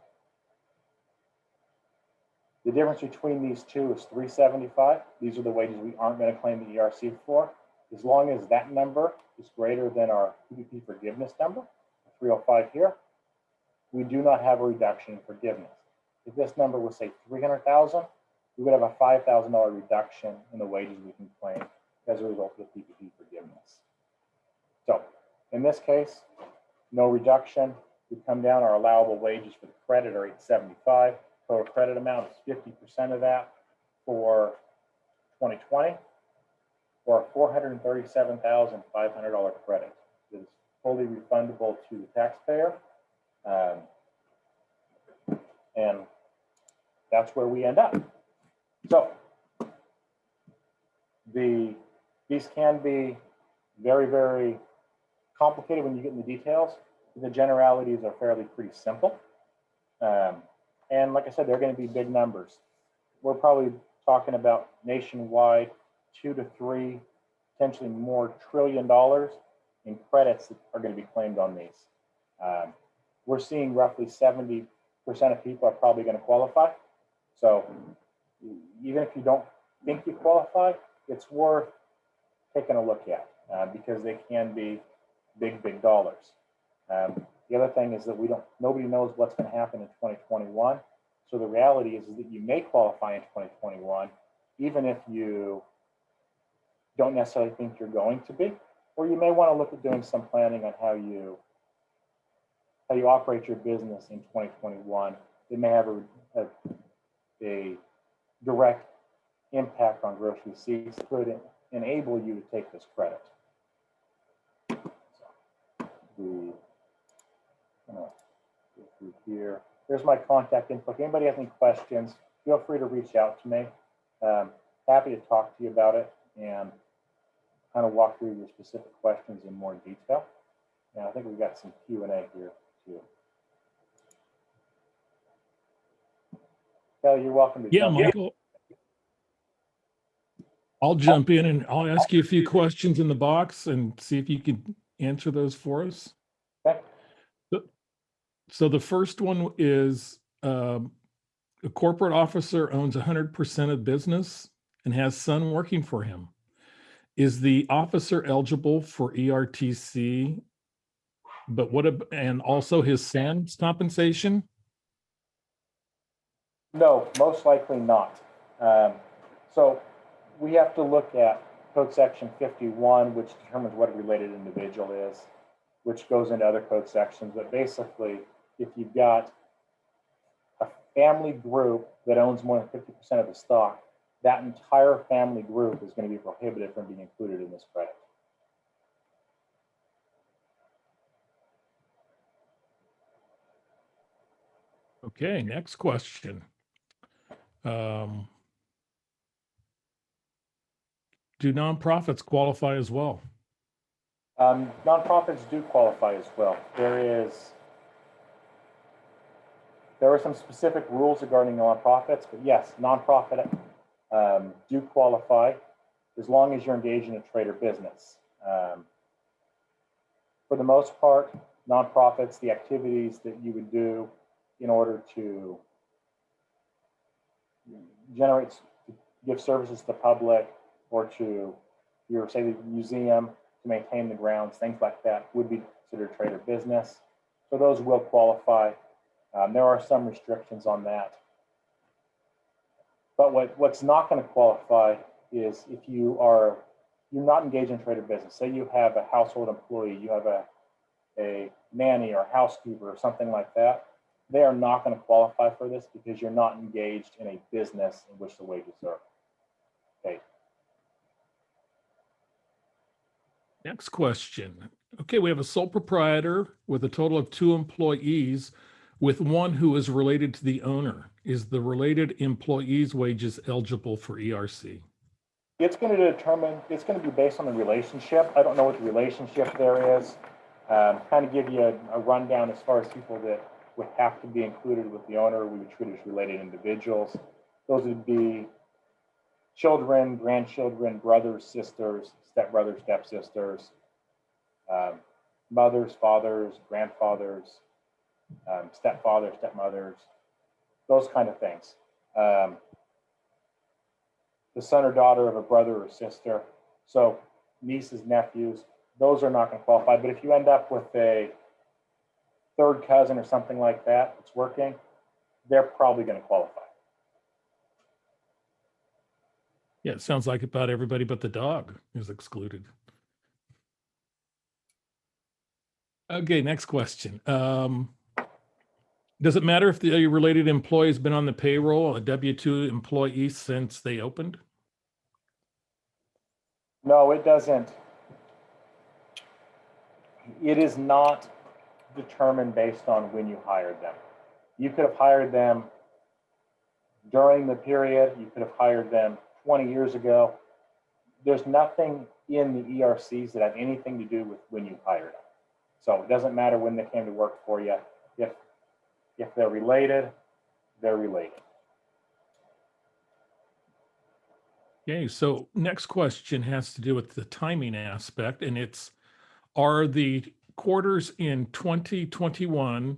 The difference between these two is $375. These are the wages we aren't going to claim the ERC for. As long as that number is greater than our PPP forgiveness number, 305 here, we do not have a reduction in forgiveness. If this number was say 300,000, we would have a $5,000 reduction in the wages we can claim as a result of the PPP forgiveness. So in this case, no reduction. We come down, our allowable wages for the credit are $875. Total credit amount is 50% of that for 2020, or a $437,500 credit. It is fully refundable to the taxpayer. And that's where we end up. So these can be very, very complicated when you get in the details. The generalities are fairly pretty simple. And like I said, they're going to be big numbers. We're probably talking about nationwide 2 to 3, potentially more $1 trillion in credits that are going to be claimed on these. We're seeing roughly 70% of people are probably going to qualify. So even if you don't think you qualify, it's worth taking a look at because they can be big, big dollars. The other thing is that nobody knows what's going to happen in 2021. So the reality is that you may qualify in 2021, even if you don't necessarily think you're going to be, or you may want to look at doing some planning on how you operate your business in 2021. It may have a direct impact on gross receipts could enable you to take this credit. So, go through here. There's my contact info. If anybody has any questions, feel free to reach out to me. Happy to talk to you about it and kind of walk through your specific questions in more detail. And I think we've got some Q&A here too. Kelly, you're welcome to jump in. Michael, I'll jump in and I'll ask you a few questions in the box and see if you can answer those for us. Okay. So the first one is a corporate officer owns 100% of business and has son working for him. Is the officer eligible for ERTC, but and also his son's compensation? No, most likely not. So we have to look at Code Section 51, which determines what a related individual is, which goes into other code sections. But basically, if you've got a family group that owns more than 50% of the stock, that entire family group is going to be prohibited from being included in this credit. Okay, next question. Do nonprofits qualify as well? Nonprofits do qualify as well. There are some specific rules regarding nonprofits, but yes, nonprofit do qualify as long as you're engaged in a trade or business. For the most part, nonprofits, the activities that you would do in order to give services to the public, or to say the museum to maintain the grounds, things like that would be considered trade or business. So those will qualify. There are some restrictions on that. But what's not going to qualify is if you're not engaged in trade or business. Say you have a household employee, you have a nanny or housekeeper or something like that. They are not going to qualify for this because you're not engaged in a business in which the wages are paid. Next question. Okay, we have a sole proprietor with a total of 2 employees with one who is related to the owner. Is the related employee's wages eligible for ERC? It's going to be based on the relationship. I don't know what the relationship there is. Kind of give you a rundown as far as people that would have to be included with the owner. We would treat as related individuals. Those would be children, grandchildren, brothers, sisters, stepbrothers, stepsisters, mothers, fathers, grandfathers, stepfathers, stepmothers, those kind of things. The son or daughter of a brother or sister. So nieces, nephews, those are not going to qualify. But if you end up with a third cousin or something like that that's working, they're probably going to qualify. Yeah, it sounds like about everybody but the dog is excluded. Okay, next question. Does it matter if the related employee has been on the payroll, a W-2 employee, since they opened? No, it doesn't. It is not determined based on when you hired them. You could have hired them during the period. You could have hired them 20 years ago. There's nothing in the ERCs that have anything to do with when you hired them. So it doesn't matter when they came to work for you. If they're related, they're related. Okay, so next question has to do with the timing aspect, and it's, are the quarters in 2021,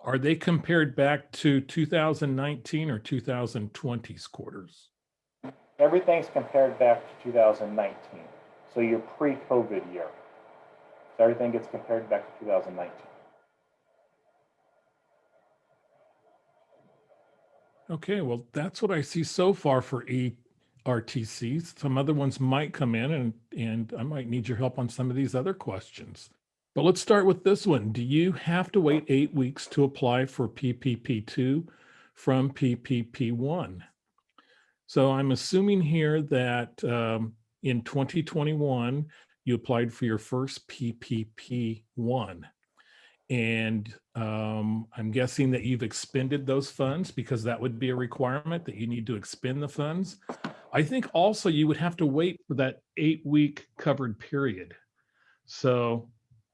are they compared back to 2019 or 2020's quarters? Everything's compared back to 2019. So your pre-COVID year. So everything gets compared back to 2019. Okay, well, that's what I see so far for ERTCs. Some other ones might come in, and I might need your help on some of these other questions. But let's start with this one. Do you have to wait 8 weeks to apply for PPP2 from PPP1? So I'm assuming here that in 2021, you applied for your first PPP 1. And I'm guessing that you've expended those funds because that would be a requirement that you need to expend the funds. I think also you would have to wait for that 8-week covered period. So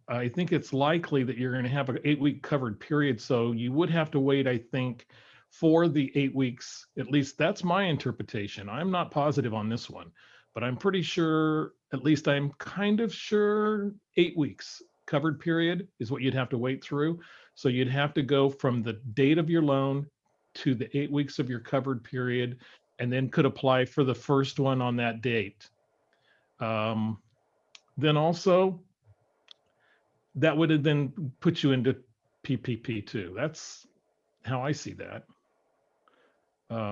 I think it's likely that you're going to have an 8-week covered period. So you would have to wait, I think, for the 8 weeks. At least that's my interpretation. I'm not positive on this one, but I'm pretty sure, at least I'm kind of sure 8 weeks covered period is what you'd have to wait through. So you'd have to go from the date of your loan to the 8 weeks of your covered period, and then could apply for the first one on that date. Then also, that would have then put you into PPP too. That's how I see that.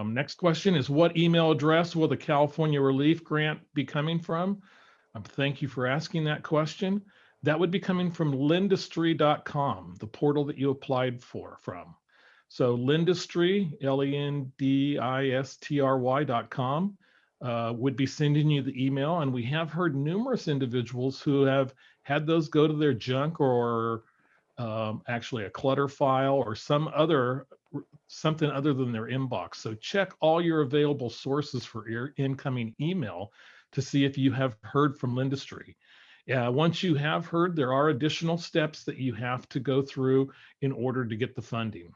Next question is, what email address will the California Relief Grant be coming from? Thank you for asking that question. That would be coming from lendistry.com, the portal that you applied from. So Lendistry, LENDISTRY.com, would be sending you the email. And we have heard numerous individuals who have had those go to their junk or actually a clutter file or something other than their inbox. So check all your available sources for your incoming email to see if you have heard from Lendistry. Once you have heard, there are additional steps that you have to go through in order to get the funding.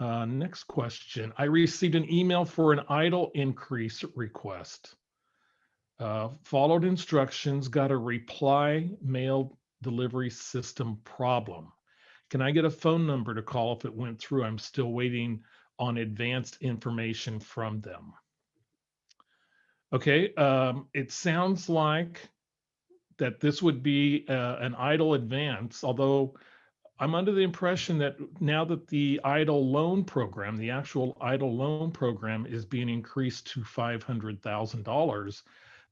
Next question. I received an email for an EIDL increase request. Followed instructions, got a reply mail delivery system problem. Can I get a phone number to call if it went through? I'm still waiting on advanced information from them. Okay, it sounds like that this would be an EIDL advance, although I'm under the impression that now that the EIDL loan program, the actual EIDL loan program is being increased to $500,000,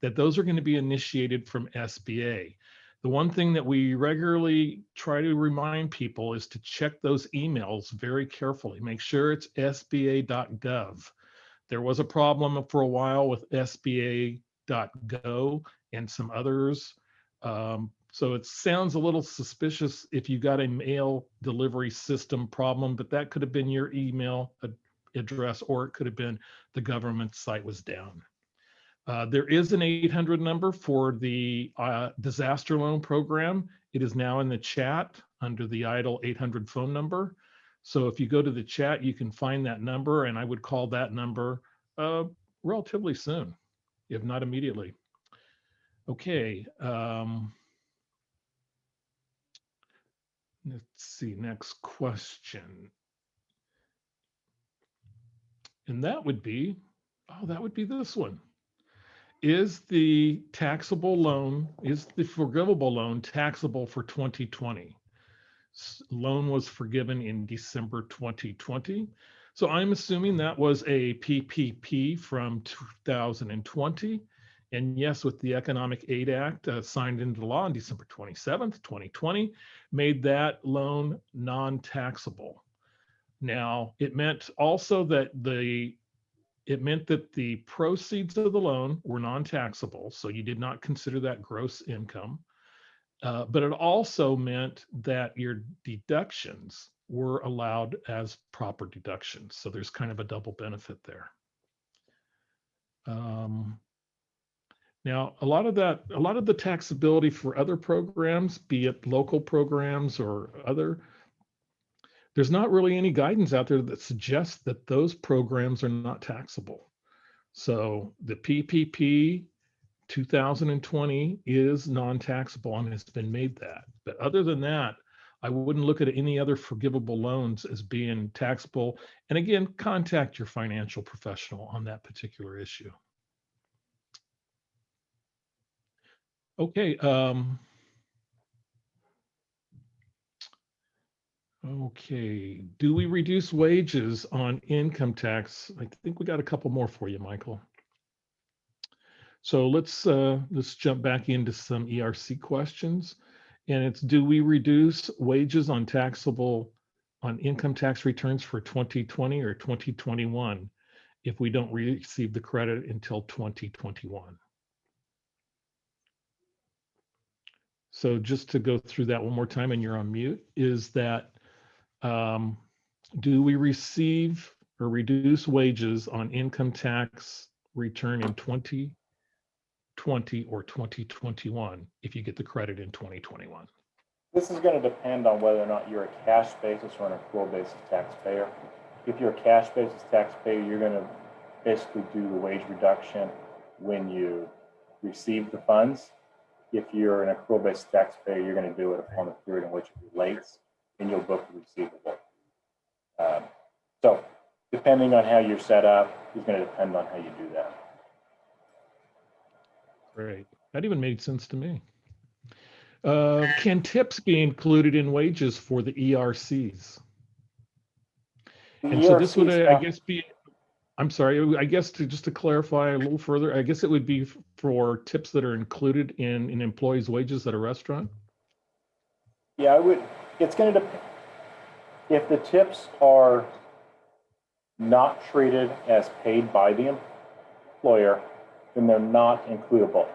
that those are going to be initiated from SBA. The one thing that we regularly try to remind people is to check those emails very carefully. Make sure it's sba.gov. There was a problem for a while with sba.go and some others. So it sounds a little suspicious if you got a mail delivery system problem, but that could have been your email address, or it could have been the government site was down. There is an 800 number for the disaster loan program. It is now in the chat under the EIDL 800 phone number. So if you go to the chat, you can find that number, and I would call that number relatively soon, if not immediately. Okay. Let's see, next question. And that would be this one. Is the taxable loan, is the forgivable loan taxable for 2020? Loan was forgiven in December 2020. So I'm assuming that was a PPP from 2020. And yes, with the Economic Aid Act signed into law on December 27th, 2020, made that loan non-taxable. Now, it meant also that the proceeds of the loan were non-taxable, so you did not consider that gross income. But it also meant that your deductions were allowed as proper deductions. So there's kind of a double benefit there. Now, a lot of the taxability for other programs, be it local programs or other, there's not really any guidance out there that suggests that those programs are not taxable. So the PPP 2020 is non-taxable and has been made that. But other than that, I wouldn't look at any other forgivable loans as being taxable. And again, contact your financial professional on that particular issue. Okay. Okay. Do we reduce wages on income tax? I think we got a couple more for you, Michael. So let's jump back into some ERC questions. And it's, do we reduce wages on income tax returns for 2020 or 2021? if we don't receive the credit until 2021. So just to go through that one more time, and you're on mute, is that do we receive or reduce wages on income tax return in 2020 or 2021 if you get the credit in 2021? This is going to depend on whether or not you're a cash basis or an accrual basis taxpayer. If you're a cash basis taxpayer, you're going to basically do the wage reduction when you receive the funds. If you're an accrual basis taxpayer, you're going to do it upon the period in which it relates, and you'll book the receivable. So depending on how you're set up is going to depend on how you do that. Great. That even made sense to me. Can tips be included in wages for the ERCs? And so this would, I guess, be, I'm sorry, I guess just to clarify a little further, I guess it would be for tips that are included in an employee's wages at a restaurant? Yeah, it's going to depend. If the tips are not treated as paid by the employer, then they're not includable.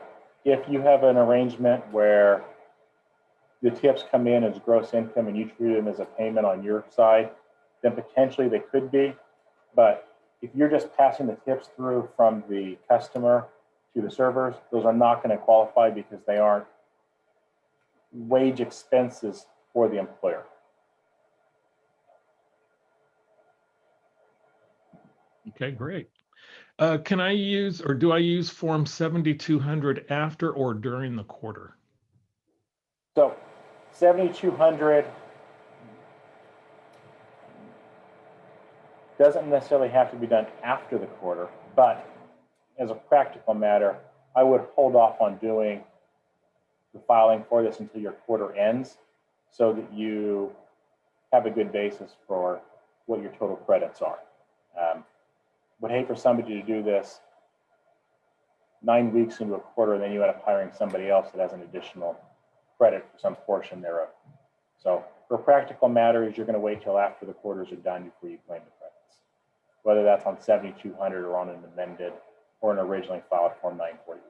If you have an arrangement where the tips come in as gross income and you treat them as a payment on your side, then potentially they could be. But if you're just passing the tips through from the customer to the servers, those are not going to qualify because they aren't wage expenses for the employer. Okay, great. Can I use, or do I use Form 7200 after or during the quarter? So 7200 doesn't necessarily have to be done after the quarter, but as a practical matter, I would hold off on doing the filing for this until your quarter ends so that you have a good basis for what your total credits are. Would hate for somebody to do this 9 weeks into a quarter, and then you end up hiring somebody else that has an additional credit for some portion thereof. So for practical matters, you're going to wait till after the quarters are done before you claim the credits, whether that's on 7200 or on an amended or an originally filed Form 941.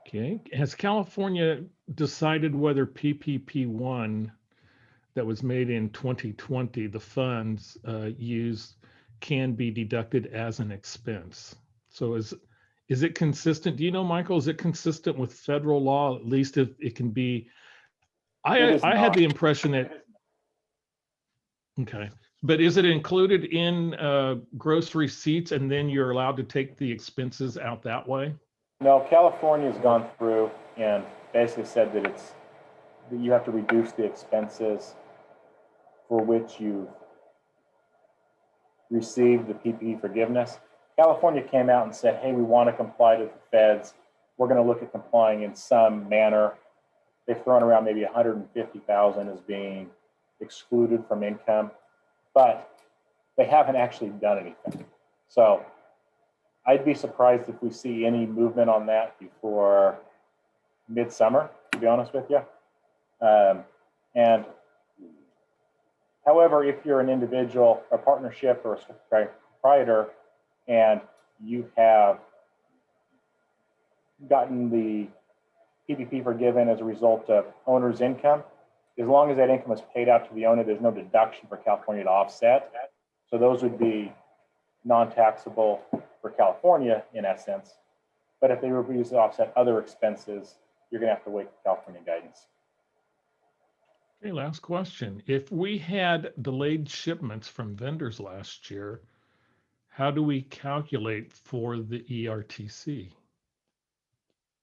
Okay. Has California decided whether PPP1 that was made in 2020, the funds used can be deducted as an expense? So is it consistent? Do you know, Michael, is it consistent with federal law? At least if it can be, I had the impression that, okay, but is it included in gross receipts and then you're allowed to take the expenses out that way? No, California's gone through and basically said that that you have to reduce the expenses for which you received the PPP forgiveness. California came out and said, hey, we want to comply to the feds. We're going to look at complying in some manner. They've thrown around maybe 150,000 as being excluded from income, but they haven't actually done anything. So I'd be surprised if we see any movement on that before midsummer, to be honest with you. And however, if you're an individual, a partnership, or a proprietor, and you have gotten the PPP forgiven as a result of owner's income, as long as that income is paid out to the owner, there's no deduction for California to offset. So those would be non-taxable for California in essence. But if they were used to offset other expenses, you're going to have to wait for California guidance. Okay, last question. If we had delayed shipments from vendors last year, how do we calculate for the ERTC?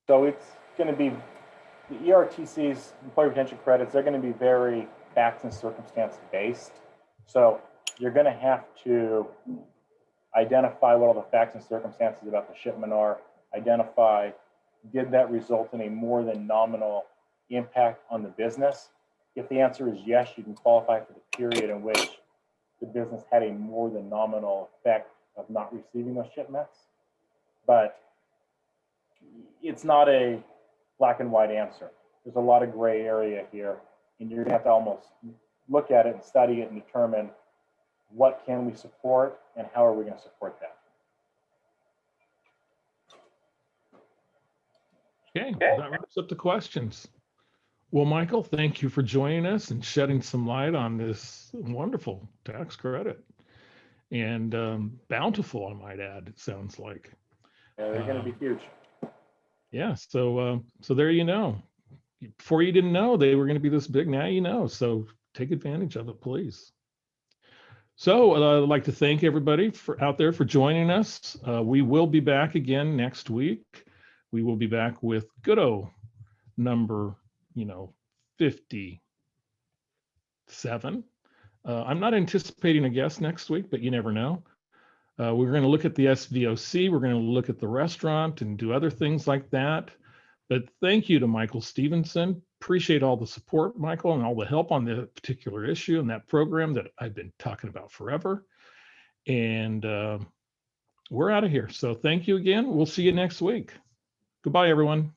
So it's going to be the ERTC's employee retention credits, they're going to be very facts and circumstance based. So you're going to have to identify what all the facts and circumstances about the shipment are, identify, did that result in a more than nominal impact on the business? If the answer is yes, you can qualify for the period in which the business had a more than nominal effect of not receiving those shipments. But it's not a black and white answer. There's a lot of gray area here, and you're gonna have to almost look at it and study it and determine what can we support and how are we going to support that? Okay, well, that wraps up the questions. Well, Michael, thank you for joining us and shedding some light on this wonderful tax credit, and bountiful, I might add, it sounds like. Yeah, they're going to be huge. Yeah, so there you know. Before you didn't know they were going to be this big, now you know. So take advantage of it, please. So I'd like to thank everybody out there for joining us. We will be back again next week. We will be back with good number, 57. I'm not anticipating a guest next week, but you never know. We're going to look at the SVOC. We're going to look at the restaurant and do other things like that. But thank you to Michael Stevenson. Appreciate all the support, Michael, and all the help on the particular issue and that program that I've been talking about forever. And we're out of here. So thank you again. We'll see you next week. Goodbye, everyone.